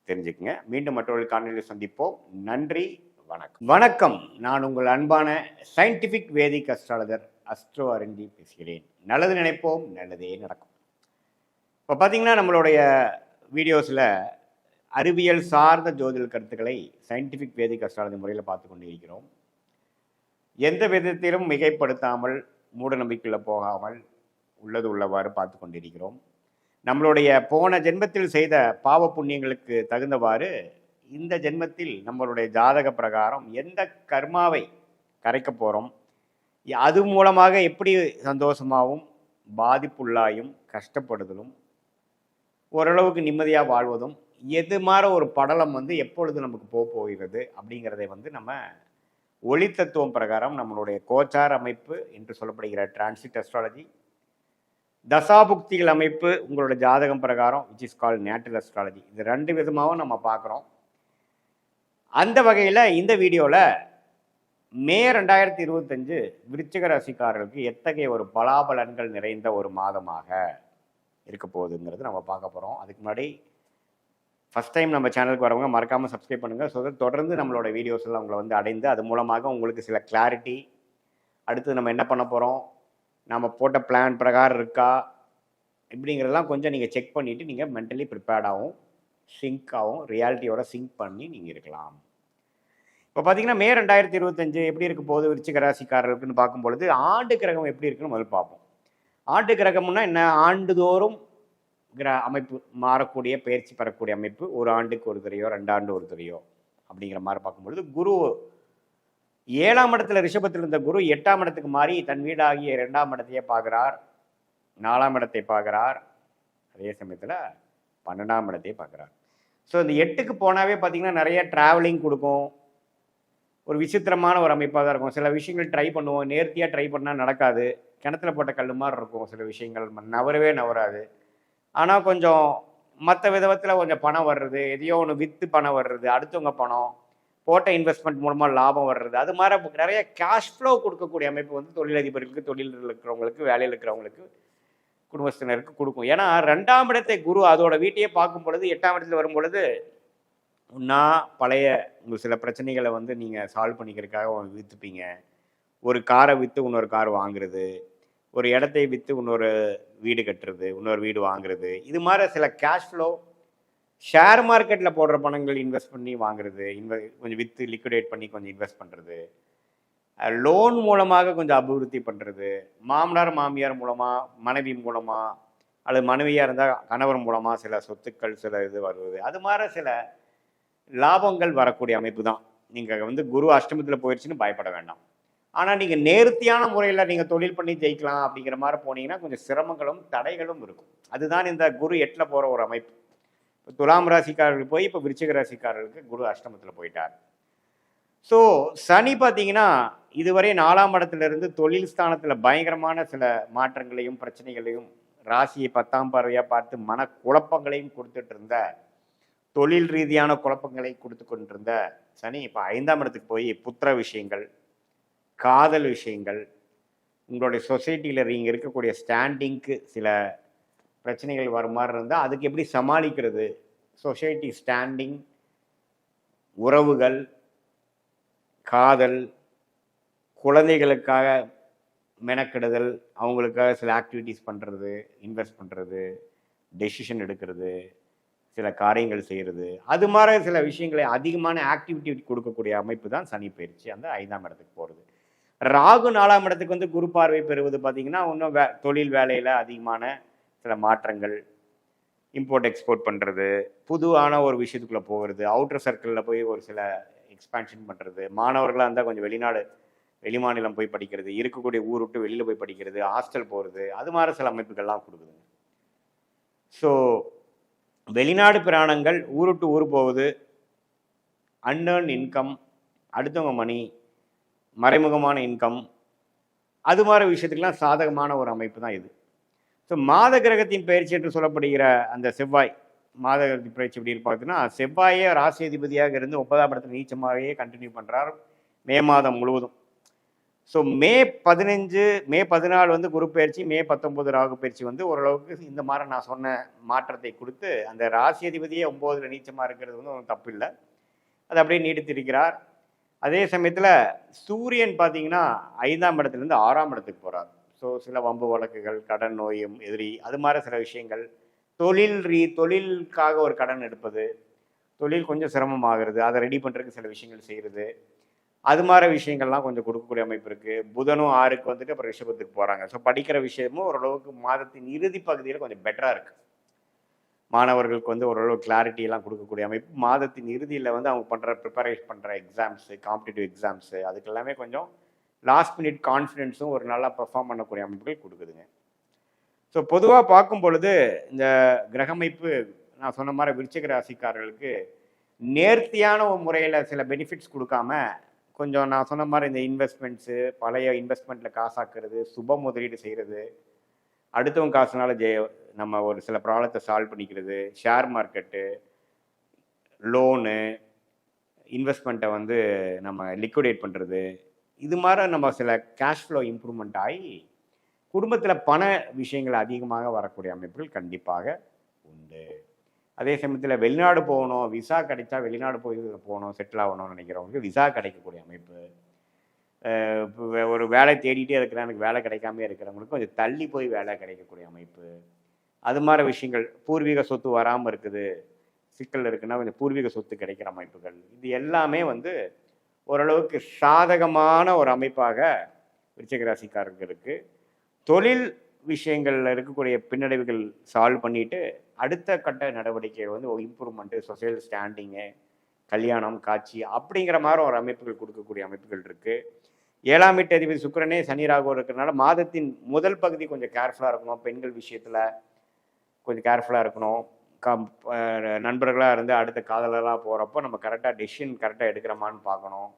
தெரிஞ்சுக்குங்க. மீண்டும் மற்றொரு காணொலியில் சந்திப்போம். நன்றி, வணக்கம். வணக்கம், நான் உங்கள் அன்பான சயின்டிஃபிக் வேதிக் அஸ்ட்ராலஜர் அஸ்ட்ரோ அரண்ஜி பேசுகிறேன். நல்லது நினைப்போம், நல்லதே நடக்கும். இப்போ பார்த்தீங்கன்னா நம்மளுடைய வீடியோஸில் அறிவியல் சார்ந்த ஜோதிட கருத்துக்களை சயின்டிஃபிக் வேதிக் அஸ்ட்ராலஜி முறையில் பார்த்து கொண்டு இருக்கிறோம். எந்த விதத்திலும் மிகைப்படுத்தாமல் மூட நம்பிக்கையில் போகாமல் உள்ளது உள்ளவாறு பார்த்து கொண்டிருக்கிறோம். நம்மளுடைய போன ஜென்மத்தில் செய்த பாவ புண்ணியங்களுக்கு தகுந்தவாறு இந்த ஜென்மத்தில் நம்மளுடைய ஜாதக பிரகாரம் எந்த கர்மாவை கரைக்க போகிறோம், அது மூலமாக எப்படி சந்தோஷமாகவும் பாதிப்புள்ளாயும் கஷ்டப்படுதலும் ஓரளவுக்கு நிம்மதியாக வாழ்வதும் எது மாதிரி ஒரு படலம் வந்து எப்பொழுது நமக்கு போகிறது அப்படிங்கிறதை வந்து நம்ம ஒளி தத்துவம் பிரகாரம் நம்மளுடைய கோச்சார் அமைப்பு என்று சொல்லப்படுகிற டிரான்சிட் அஸ்ட்ராலஜி, தசாபுக்திகள் அமைப்பு உங்களோட ஜாதகம் பிரகாரம் which is call natal astrology, இது 2 விதமாகவும் நம்ம பார்க்குறோம். அந்த வகையில் இந்த வீடியோவில் மே 2025 விருச்சிக ராசிக்காரர்களுக்கு எத்தகைய ஒரு பலாபலன்கள் நிறைந்த ஒரு மாதமாக இருக்க போகுதுங்கிறது நம்ம பார்க்க போகிறோம். அதுக்கு முன்னாடி ஃபஸ்ட் டைம் நம்ம சேனலுக்கு வரவங்க மறக்காமல் சப்ஸ்கிரைப் பண்ணுங்கள். ஸோ தொடர்ந்து நம்மளோட வீடியோஸ் எல்லாம் உங்களை வந்து அடைந்து அது மூலமாக உங்களுக்கு சில கிளாரிட்டி, அடுத்து நம்ம என்ன பண்ண போகிறோம், நம்ம போட்ட பிளான் பிரகாரம் இருக்கா இப்படிங்கிறதெல்லாம் கொஞ்சம் நீங்கள் செக் பண்ணிவிட்டு நீங்கள் மென்டலி ப்ரிப்பேர்டாகவும் சிங்காகவும் ரியாலிட்டியோட சிங்க் பண்ணி நீங்கள் இருக்கலாம். இப்போ பார்த்தீங்கன்னா மே 2025 எப்படி இருக்க போகுது விருச்சிக ராசிக்காரர்களுக்குன்னு பார்க்கும்பொழுது ஆண்டு கிரகம் எப்படி இருக்குன்னு முதல்ல பார்ப்போம். ஆண்டு கிரகம்னா என்ன? ஆண்டுதோறும் அமைப்பு மாறக்கூடிய பயிற்சி பெறக்கூடிய அமைப்பு. ஒரு ஆண்டுக்கு ஒரு தரையோ 2 ஆண்டு ஒரு தரையோ அப்படிங்கிற மாதிரி பார்க்கும்பொழுது குரு 7ஆம் இடத்துல ரிஷபத்தில் இருந்த குரு 8ஆம் இடத்துக்கு மாறி தன் வீடாகிய 2ஆம் இடத்தையே பார்க்குறார், 4ஆம் இடத்தை பார்க்குறார், அதே சமயத்தில் 12ஆம் இடத்தையே பார்க்குறார். ஸோ இந்த 8க்கு போனாவே பார்த்தீங்கன்னா நிறைய ட்ராவலிங் கொடுக்கும். ஒரு விசித்திரமான ஒரு அமைப்பாக தான் இருக்கும். சில விஷயங்கள் ட்ரை பண்ணுவோம், நேர்த்தியாக ட்ரை பண்ணால் நடக்காது, கிணத்துல போட்ட கல் மாதிரி இருக்கும். சில விஷயங்கள் நவரவே நவராது. ஆனால் கொஞ்சம் மற்ற விதத்தில் கொஞ்சம் பணம் வர்றது, எதையோ ஒன்று விற்று பணம் வர்றது, அடுத்தவங்க பணம் போட்ட இன்வெஸ்ட்மெண்ட் மூலமாக லாபம் வர்றது, அது மாதிரி நிறைய கேஷ் ஃப்ளோ கொடுக்கக்கூடிய அமைப்பு வந்து தொழிலதிபர்களுக்கு, தொழிலில் இருக்கிறவங்களுக்கு, வேலையில் இருக்கிறவங்களுக்கு, குடும்பத்தினருக்கு கொடுக்கும். ஏன்னா 2ஆம் இடத்தை குரு அதோட வீட்டையே பார்க்கும் பொழுது 8ஆம் இடத்துல வரும் பொழுது ஒன்றா பழைய உங்களுக்கு சில பிரச்சனைகளை வந்து நீங்கள் சால்வ் பண்ணிக்கிறதுக்காக விற்றுப்பீங்க. ஒரு காரை விற்று இன்னொரு கார் வாங்குறது, ஒரு இடத்தை விற்று இன்னொரு வீடு கட்டுறது, இன்னொரு வீடு வாங்குறது, இது மாதிரி சில கேஷ் ஃப்ளோ ஷேர் மார்க்கெட்டில் போடுற பணங்கள் இன்வெஸ்ட் பண்ணி வாங்குறது, கொஞ்சம் விற்று லிக்விடேட் பண்ணி கொஞ்சம் இன்வெஸ்ட் பண்ணுறது, லோன் மூலமாக கொஞ்சம் அபிவிருத்தி பண்ணுறது, மாமனார் மாமியார் மூலமாக, மனைவி மூலமாக, அல்லது மனைவியாக இருந்தால் கணவர் மூலமாக சில சொத்துக்கள் சில இது வருவது, அது மாதிரி சில லாபங்கள் வரக்கூடிய அமைப்பு தான். நீங்கள் வந்து குரு அஷ்டமத்தில் போயிடுச்சுன்னு பயப்பட வேண்டாம். ஆனால் நீங்கள் நேர்த்தியான முறையில் நீங்கள் தொழில் பண்ணி ஜெயிக்கலாம் அப்படிங்கிற மாதிரி போனீங்கன்னா கொஞ்சம் சிரமங்களும் தடைகளும் இருக்கும். அதுதான் இந்த குரு 8ல் போகிற ஒரு அமைப்பு. இப்போ துலாம் ராசிக்காரர்கள் போய் இப்போ விருச்சிக ராசிக்காரர்களுக்கு குரு அஷ்டமத்தில் போயிட்டார். ஸோ சனி பார்த்தீங்கன்னா இதுவரை 4ஆம் இடத்துலேருந்து தொழில் ஸ்தானத்தில் பயங்கரமான சில மாற்றங்களையும் பிரச்சனைகளையும் ராசியை 10ஆம் பார்வையாக பார்த்து மன குழப்பங்களையும் கொடுத்துட்டு இருந்த, தொழில் ரீதியான குழப்பங்களை கொடுத்து கொண்டிருந்த சனி இப்போ 5ஆம் இடத்துக்கு போய் புத்திர விஷயங்கள், காதல் விஷயங்கள், உங்களுடைய சொசைட்டியில் நீங்கள் இருக்கக்கூடிய ஸ்டாண்டிங்க்கு சில பிரச்சனைகள் வர மாதிரி இருந்தால் அதுக்கு எப்படி சமாளிக்கிறது, சொசைட்டி ஸ்டாண்டிங், உறவுகள், காதல், குழந்தைகளுக்காக மெனக்கெடுதல், அவங்களுக்காக சில ஆக்டிவிட்டீஸ் பண்ணுறது, இன்வெஸ்ட் பண்ணுறது, டெசிஷன் எடுக்கிறது, சில காரியங்கள் செய்கிறது, அது மாதிரி சில விஷயங்களை அதிகமான ஆக்டிவிட்டி கொடுக்கக்கூடிய அமைப்பு தான் சனி பயிற்சி அந்த 5ஆம் இடத்துக்கு போகிறது. ராகு 4ஆம் இடத்துக்கு வந்து குரு பார்வை பெறுவது பார்த்திங்கன்னா இன்னும் தொழில் வேலையில் அதிகமான சில மாற்றங்கள், இம்போர்ட் எக்ஸ்போர்ட் பண்ணுறது, புதுவான ஒரு விஷயத்துக்குள்ளே போகிறது, அவுட்டர் சர்க்கிளில் போய் ஒரு சில எக்ஸ்பேன்ஷன் பண்ணுறது, மாணவர்களாக இருந்தால் கொஞ்சம் வெளிமாநிலம் போய் படிக்கிறது, இருக்கக்கூடிய ஊர் விட்டு வெளியில் போய் படிக்கிறது, ஹாஸ்டல் போகிறது, அது மாதிரி சில அமைப்புகள்லாம் கொடுக்குதுங்க. ஸோ வெளிநாடு பிராணங்கள், ஊர் விட்டு ஊர் போகுது, அன்ஏர்ன் இன்கம், அடுத்தவங்க மணி, மறைமுகமான இன்கம், அது மாதிரி விஷயத்துக்கெல்லாம் சாதகமான ஒரு அமைப்பு தான் இது. ஸோ மாத கிரகத்தின் பயிற்சி என்று சொல்லப்படுகிற அந்த செவ்வாய், மாத கிரகத்தின் பயிற்சி எப்படி பார்த்தீங்கன்னா செவ்வாயே ராசி அதிபதியாக இருந்து 9ஆம் இடத்துல நீச்சமாகவே கண்டினியூ பண்ணுறார் மே மாதம் முழுவதும். ஸோ மே 15 மே 14 வந்து குரு பயிற்சி, மே 19 ராகு பயிற்சி வந்து ஓரளவுக்கு இந்த மாதிரி நான் சொன்ன மாற்றத்தை கொடுத்து அந்த ராசி அதிபதியே 9ல் நீச்சமாக இருக்கிறது வந்து ஒன்றும் தப்பு இல்லை, அது அப்படியே நீடித்திருக்கிறார். அதே சமயத்தில் சூரியன் பார்த்தீங்கன்னா 5ஆம் இடத்துலேருந்து 6ஆம் இடத்துக்கு போகிறார். ஸோ சில வம்பு வழக்குகள், கடன் நோயும் எதிரி, அது மாதிரி சில விஷயங்கள், தொழிலுக்காக ஒரு கடன் எடுப்பது, தொழில் கொஞ்சம் சிரமமாகிறது, அதை ரெடி பண்ணுறதுக்கு சில விஷயங்கள் செய்கிறது, அது மாதிரி விஷயங்கள்லாம் கொஞ்சம் கொடுக்கக்கூடிய அமைப்பு இருக்குது. புதனும் 6க்கு வந்துட்டு அப்புறம் ரிஷபத்துக்கு போகிறாங்க. ஸோ படிக்கிற விஷயமும் ஓரளவுக்கு மாதத்தின் இறுதி பகுதியில் கொஞ்சம் பெட்டராக இருக்குது. மாணவர்களுக்கு வந்து ஓரளவு கிளாரிட்டியெல்லாம் கொடுக்கக்கூடிய அமைப்பு. மாதத்தின் இறுதியில் வந்து அவங்க ப்ரிப்பரேஷன் பண்ணுற எக்ஸாம்ஸு, காம்படிட்டிவ் எக்ஸாம்ஸு, அதுக்கு எல்லாமே கொஞ்சம் லாஸ்ட் மினிட் கான்ஃபிடென்ஸும் ஒரு நல்லா பெர்ஃபார்ம் பண்ணக்கூடிய அமைப்புகள் கொடுக்குதுங்க. ஸோ பொதுவாக பார்க்கும் பொழுது இந்த கிரகமைப்பு நான் சொன்ன மாதிரி விருச்சிக ராசிக்காரர்களுக்கு நேர்த்தியான ஒரு முறையில் சில பெனிஃபிட்ஸ் கொடுக்காம கொஞ்சம் நான் சொன்ன மாதிரி இந்த இன்வெஸ்ட்மெண்ட்ஸு, பழைய இன்வெஸ்ட்மெண்ட்டில் காசாக்குறது, சுப முதலீடு செய்கிறது, அடுத்தவங்க காசுனால நம்ம ஒரு சில ப்ராப்ளத்தை சால்வ் பண்ணிக்கிறது, ஷேர் மார்க்கெட்டு, லோனு, இன்வெஸ்ட்மெண்ட்டை வந்து நம்ம லிக்விடேட் பண்ணுறது, இது மாதிரி நம்ம சில கேஷ் ஃப்ளோ இம்ப்ரூவ்மெண்ட் ஆகி குடும்பத்தில் பண விஷயங்கள் அதிகமாக வரக்கூடிய அமைப்புகள் கண்டிப்பாக உண்டு. அதே சமயத்தில் வெளிநாடு போகணும், விசா கிடைச்சா வெளிநாடு போகணும், செட்டில் ஆகணும்னு நினைக்கிறவங்களுக்கு விசா கிடைக்கக்கூடிய அமைப்பு, ஒரு வேலை தேடிட்டே இருக்கிற எனக்கு வேலை கிடைக்காம இருக்கிறவங்களுக்கு கொஞ்சம் தள்ளி போய் வேலை கிடைக்கக்கூடிய அமைப்பு, அது மாதிரி விஷயங்கள், பூர்வீக சொத்து வராமல் இருக்குது, சிக்கல் இருக்குன்னா கொஞ்சம் பூர்வீக சொத்து கிடைக்கிற அமைப்புகள், இது எல்லாமே வந்து ஓரளவுக்கு சாதகமான ஒரு அமைப்பாக விருச்சிக ராசிக்காரர்களுக்கு தொழில் விஷயங்களில் இருக்கக்கூடிய பின்னடைவுகள் சால்வ் பண்ணிட்டு அடுத்த கட்ட நடவடிக்கைகள் வந்து இம்ப்ரூவ்மெண்ட்டு, சொசையல் ஸ்டாண்டிங்கு, கல்யாணம், காட்சி அப்படிங்கிற மாதிரி ஒரு அமைப்புகள் கொடுக்கக்கூடிய அமைப்புகள் இருக்குது. 7ஆம் வீட்டு அதிபதி சுக்கிரனே சனி ராகு இருக்கிறதுனால மாதத்தின் முதல் பகுதி கொஞ்சம் கேர்ஃபுல்லாக இருக்கணும். பெண்கள் விஷயத்தில் கொஞ்சம் கேர்ஃபுல்லாக இருக்கணும். நண்பர்களாக இருந்து அடுத்த காதலராக போகிறப்போ நம்ம கரெக்டாக டெசிஷன் கரெக்டாக எடுக்கிறோமான்னு பார்க்கணும்.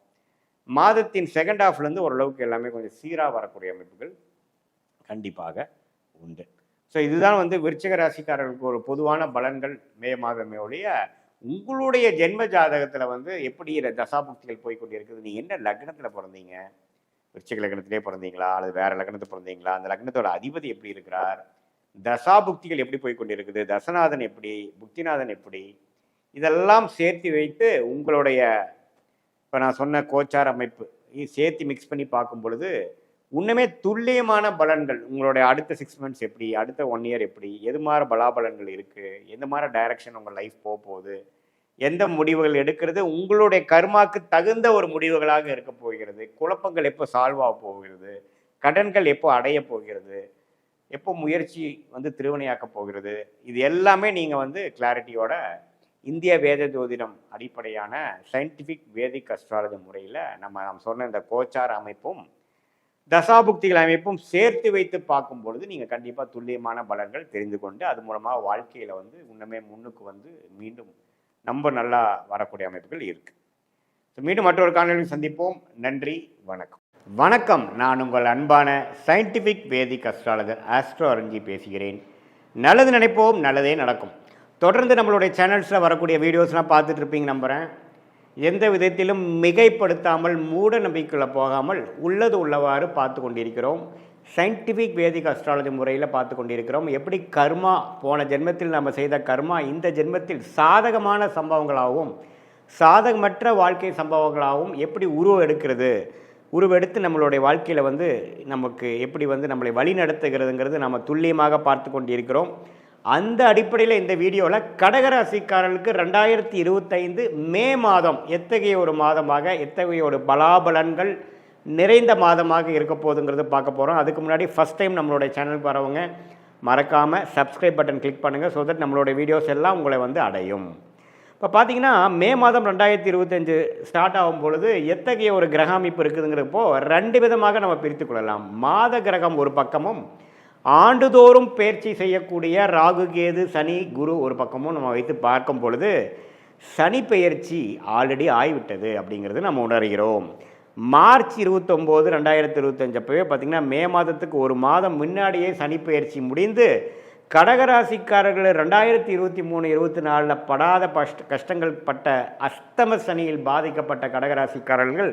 மாதத்தின் செகண்ட் ஹாஃப்லேருந்து ஓரளவுக்கு எல்லாமே கொஞ்சம் சீராக வரக்கூடிய அமைப்புகள் கண்டிப்பாக உண்டு. ஸோ இதுதான் வந்து விருச்சிக ராசிக்காரர்களுக்கு ஒரு பொதுவான பலன்கள் மே மாதமே ஒழிய உங்களுடைய ஜென்ம ஜாதகத்தில் வந்து எப்படி தசாபுக்திகள் போய்கொண்டிருக்குது, நீங்கள் என்ன லக்னத்தில் பிறந்தீங்க, விருச்சிக லக்னத்திலே பிறந்தீங்களா அல்லது வேறு லக்னத்தில் பிறந்தீங்களா, அந்த லக்னத்தோட அதிபதி எப்படி இருக்கிறார், தசாபுக்திகள் எப்படி போய்கொண்டிருக்குது, தசநாதன் எப்படி, புக்திநாதன் எப்படி, இதெல்லாம் சேர்த்து வைத்து உங்களுடைய இப்போ நான் சொன்ன கோச்சார் அமைப்பு சேர்த்து மிக்ஸ் பண்ணி பார்க்கும் பொழுது இன்னுமே துல்லியமான பலன்கள் உங்களுடைய அடுத்த 6 மந்த்ஸ் எப்படி, அடுத்த 1 இயர் எப்படி, எது மாதிரி பலாபலன்கள் இருக்குது, எந்த மாதிரி டைரக்ஷன் உங்கள் லைஃப் போகுது, எந்த முடிவுகள் எடுக்கிறது உங்களுடைய கர்மாக்கு தகுந்த ஒரு முடிவுகளாக இருக்க போகிறது, குழப்பங்கள் எப்போ சால்வ் ஆக போகிறது, கடன்கள் எப்போ அடைய போகிறது, எப்போ முயற்சி திருவினையாக்க போகிறது, இது எல்லாமே நீங்கள் கிளாரிட்டியோட இந்திய வேத ஜோதிடம் அடிப்படையான சயின்டிஃபிக் வேதிக் அஸ்ட்ராலஜி முறையில் நாம் சொன்ன இந்த கோச்சார அமைப்பும் தசாபுக்திகள் அமைப்பும் சேர்த்து வைத்து பார்க்கும் பொழுது நீங்கள் கண்டிப்பாக துல்லியமான பலன்கள் தெரிந்து கொண்டு அது மூலமாக வாழ்க்கையில் இன்னுமே முன்னுக்கு மீண்டும் ரொம்ப நல்லா வரக்கூடிய அமைப்புகள் இருக்குது. ஸோ மீண்டும் மற்றொரு காணொலியில் சந்திப்போம். நன்றி, வணக்கம். வணக்கம், நான் உங்கள் அன்பான சயின்டிஃபிக் வேதிக் அஸ்ட்ராலஜர் ஆஸ்ட்ரோ அரஞ்சி பேசுகிறேன். நல்லது நினைப்போம், நல்லதே நடக்கும். தொடர்ந்து நம்மளுடைய சேனல்ஸில் வரக்கூடிய வீடியோஸ்லாம் பார்த்துட்டு இருப்பீங்க நம்புகிறேன். எந்த விதத்திலும் மிகைப்படுத்தாமல் மூட நம்பிக்கைக்குள்ளே போகாமல் உள்ளது உள்ளவாறு பார்த்து கொண்டிருக்கிறோம். சயின்டிஃபிக் வேதிக் அஸ்ட்ராலஜி முறையில் பார்த்து கொண்டிருக்கிறோம். எப்படி கர்மா போன ஜென்மத்தில் நம்ம செய்த கர்மா இந்த ஜென்மத்தில் சாதகமான சம்பவங்களாகவும் சாதகமற்ற வாழ்க்கை சம்பவங்களாகவும் எப்படி உருவெடுக்கிறது, உருவெடுத்து நம்மளுடைய வாழ்க்கையில் நமக்கு எப்படி நம்மளை வழி நடத்துகிறதுங்கிறது நம்ம துல்லியமாக பார்த்து கொண்டிருக்கிறோம். அந்த அடிப்படையில் இந்த வீடியோவில் கடகராசிக்காரர்களுக்கு 2025 மே மாதம் எத்தகைய ஒரு மாதமாக, எத்தகைய ஒரு பலாபலன்கள் நிறைந்த மாதமாக இருக்க போகுதுங்கிறது பார்க்க போகிறோம். அதுக்கு முன்னாடி ஃபஸ்ட் டைம் நம்மளுடைய சேனலுக்கு வரவங்க மறக்காமல் சப்ஸ்கிரைப் பட்டன் கிளிக் பண்ணுங்கள். ஸோ தட் நம்மளுடைய வீடியோஸ் எல்லாம் உங்களை அடையும். இப்போ பார்த்தீங்கன்னா மே மாதம் 2025 ஸ்டார்ட் ஆகும் பொழுது எத்தகைய ஒரு கிரக அமைப்பு இருக்குதுங்கிறப்போ 2 விதமாக நம்ம பிரித்து கொள்ளலாம். மாத கிரகம் ஒரு பக்கமும் ஆண்டுதோறும் பயிற்சி செய்யக்கூடிய ராகு கேது சனி குரு ஒரு பக்கமும் நம்ம வைத்து பார்க்கும் பொழுது சனி பெயர்ச்சி ஆல்ரெடி ஆகிவிட்டது அப்படிங்கிறது நம்ம உணர்கிறோம். மார்ச் 29, 2025 அப்போவே பார்த்திங்கன்னா மே மாதத்துக்கு ஒரு மாதம் முன்னாடியே சனி பெயர்ச்சி முடிந்து கடகராசிக்காரர்கள் 2023, 24 படாத கஷ்டங்கள் பட்ட அஸ்தம சனியில் பாதிக்கப்பட்ட கடகராசிக்காரர்கள்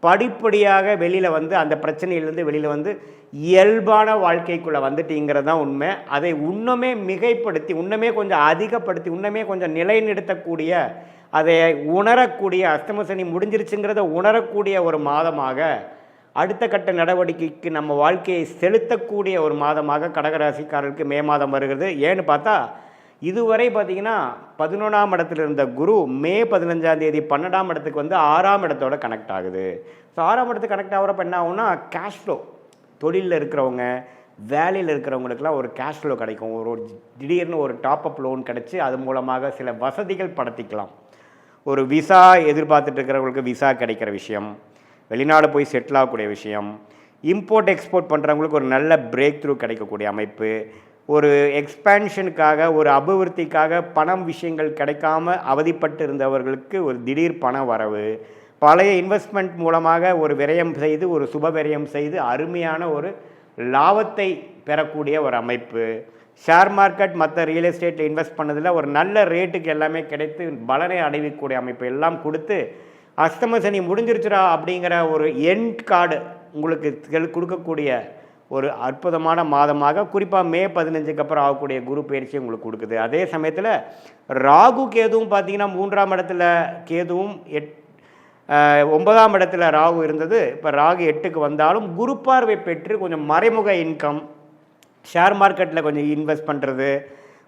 படிப்படியாக வெளியில் அந்த பிரச்சனையிலேருந்து வெளியில் இயல்பான வாழ்க்கைக்குள்ளே வந்துட்டீங்கிறது தான் உண்மை. அதை இன்னுமே மிகைப்படுத்தி, இன்னுமே கொஞ்சம் அதிகப்படுத்தி, இன்னுமே கொஞ்சம் நிலைநிறுத்தக்கூடிய, அதை உணரக்கூடிய, அஸ்தம சனி முடிஞ்சிருச்சுங்கிறத உணரக்கூடிய ஒரு மாதமாக, அடுத்த கட்ட நடவடிக்கைக்கு நம்ம வாழ்க்கையை செலுத்தக்கூடிய ஒரு மாதமாக கடகராசிக்காரர்களுக்கு மே மாதம் வருகிறது. ஏன்னு பார்த்தா இதுவரை பார்த்திங்கன்னா 11ஆம் இடத்துல இருந்த குரு மே 15ஆம் தேதி 12ஆம் இடத்துக்கு 6ஆம் இடத்தோட கனெக்ட் ஆகுது. ஸோ 6ஆம் இடத்துக்கு கனெக்ட் ஆகிறப்ப என்ன ஆகும்னா கேஷ் ஃப்ளோ, தொழிலில் இருக்கிறவங்க, வேலையில் இருக்கிறவங்களுக்குலாம் ஒரு கேஷ் ஃப்ளோ கிடைக்கும். ஒரு திடீர்னு ஒரு டாப்அப் லோன் கிடச்சி அது மூலமாக சில வசதிகள் படுத்திக்கலாம். ஒரு விசா எதிர்பார்த்துட்டு இருக்கிறவங்களுக்கு விசா கிடைக்கிற விஷயம், வெளிநாடு போய் செட்டில் ஆகக்கூடிய விஷயம், இம்போர்ட் எக்ஸ்போர்ட் பண்ணுறவங்களுக்கு ஒரு நல்ல பிரேக் த்ரூ கிடைக்கக்கூடிய அமைப்பு, ஒரு எக்ஸ்பேன்ஷனுக்காக, ஒரு அபிவிருத்திக்காக பணம் விஷயங்கள் கிடைக்காம அவதிப்பட்டு இருந்தவர்களுக்கு ஒரு திடீர் பண வரவு, பழைய இன்வெஸ்ட்மெண்ட் மூலமாக ஒரு விரயம் செய்து, ஒரு சுப விரயம் செய்து அருமையான ஒரு லாபத்தை பெறக்கூடிய ஒரு அமைப்பு, ஷேர் மார்க்கெட் மற்ற ரியல் எஸ்டேட்டில் இன்வெஸ்ட் பண்ணதில் ஒரு நல்ல ரேட்டுக்கு எல்லாமே கிடைத்து பலனை அடைவிக்கக்கூடிய அமைப்பு எல்லாம் கொடுத்து அஸ்தம சனி முடிஞ்சிருச்சுரா அப்படிங்கிற ஒரு எண்ட் கார்டு உங்களுக்கு கொடுக்கக்கூடிய ஒரு அற்புதமான மாதமாக, குறிப்பாக மே 15க்கு அப்புறம் ஆகக்கூடிய குரு பயிற்சி உங்களுக்கு கொடுக்குது. அதே சமயத்தில் ராகு கேதுவும் பார்த்திங்கன்னா 3ஆம் இடத்துல கேதுவும் 9ஆம் இடத்துல ராகு இருந்தது. இப்போ ராகு 8க்கு வந்தாலும் குரு பார்வை பெற்று கொஞ்சம் மறைமுக இன்கம், ஷேர் மார்க்கெட்டில் கொஞ்சம் இன்வெஸ்ட் பண்ணுறது,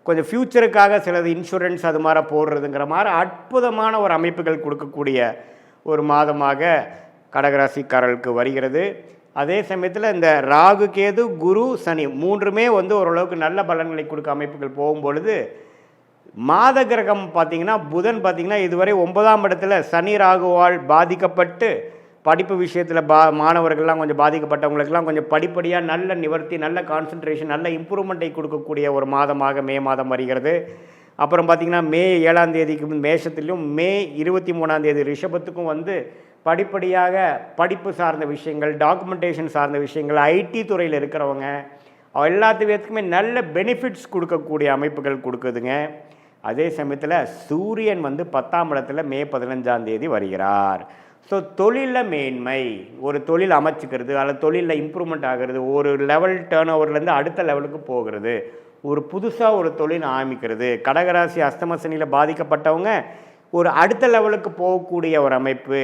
கொஞ்சம் ஃப்யூச்சருக்காக சிலது இன்சூரன்ஸ் அது மாதிரி போடுறதுங்கிற மாதிரி அற்புதமான ஒரு அமைப்புகள் கொடுக்கக்கூடிய ஒரு மாதமாக கடகராசிக்காரர்களுக்கு வருகிறது. அதே சமயத்தில் இந்த ராகு கேது குரு சனி மூன்றுமே ஓரளவுக்கு நல்ல பலன்களை கொடுக்க அமைப்புகள் போகும்பொழுது மாத கிரகம் பார்த்திங்கன்னா புதன் பார்த்திங்கன்னா இதுவரை 9ஆம் இடத்துல சனி ராகுவால் பாதிக்கப்பட்டு படிப்பு விஷயத்தில் மாணவர்கள்லாம் கொஞ்சம் பாதிக்கப்பட்டவங்களுக்கெல்லாம் கொஞ்சம் படிப்படியாக நல்ல நிவர்த்தி, நல்ல கான்சன்ட்ரேஷன், நல்ல இம்ப்ரூவ்மெண்ட்டை கொடுக்கக்கூடிய ஒரு மாதமாக மே மாதம் வருகிறது. அப்புறம் பார்த்திங்கன்னா மே 7ஆம் தேதிக்கு மேஷத்துலேயும் மே 23ஆம் தேதி ரிஷபத்துக்கும் படிப்படியாக படிப்பு சார்ந்த விஷயங்கள், டாக்குமெண்டேஷன் சார்ந்த விஷயங்கள், ஐடி துறையில் இருக்கிறவங்க எல்லாத்துக்குமே நல்ல பெனிஃபிட்ஸ் கொடுக்கக்கூடிய அமைப்புகள் கொடுக்குதுங்க. அதே சமயத்தில் சூரியன் 10ஆம் இடத்துல மே 15ஆம் தேதி வருகிறார். ஸோ தொழிலில் மேன்மை, ஒரு தொழில் அமைச்சிக்கிறது, அல்லது தொழிலில் இம்ப்ரூவ்மெண்ட் ஆகிறது, ஒரு லெவல் டேர்ன் ஓவர்லேருந்து அடுத்த லெவலுக்கு போகிறது, ஒரு புதுசாக ஒரு தொழில் ஆரம்பிக்கிறது. கடகராசி அஸ்தம சனியில் பாதிக்கப்பட்டவங்க ஒரு அடுத்த லெவலுக்கு போகக்கூடிய ஒரு அமைப்பு,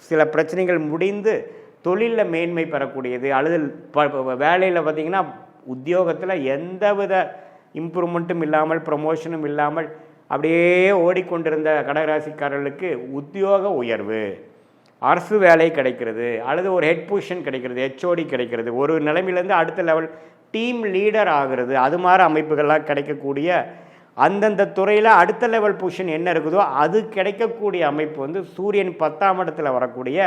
சில பிரச்சனைகள் முடிந்து தொழிலில் மேன்மை பெறக்கூடியது, அல்லது வேலையில் பார்த்திங்கன்னா உத்தியோகத்தில் எந்தவித இம்ப்ரூவ்மெண்ட்டும் இல்லாமல் ப்ரமோஷனும் இல்லாமல் அப்படியே ஓடிக்கொண்டிருந்த கடகராசிக்காரர்களுக்கு உத்தியோக உயர்வு, அரசு வேலை கிடைக்கிறது, அல்லது ஒரு ஹெட் பொசிஷன் கிடைக்கிறது, ஹெச்ஓடி கிடைக்கிறது, ஒரு நிலைமையிலேருந்து அடுத்த லெவல் டீம் லீடர் ஆகிறது, அது மாதிரி அமைப்புகள்லாம் கிடைக்கக்கூடிய அந்தந்த துறையில் அடுத்த லெவல் பொசிஷன் என்ன இருக்குதோ அது கிடைக்கக்கூடிய அமைப்பு வந்து சூரியன் 10ஆம் இடத்துல வரக்கூடிய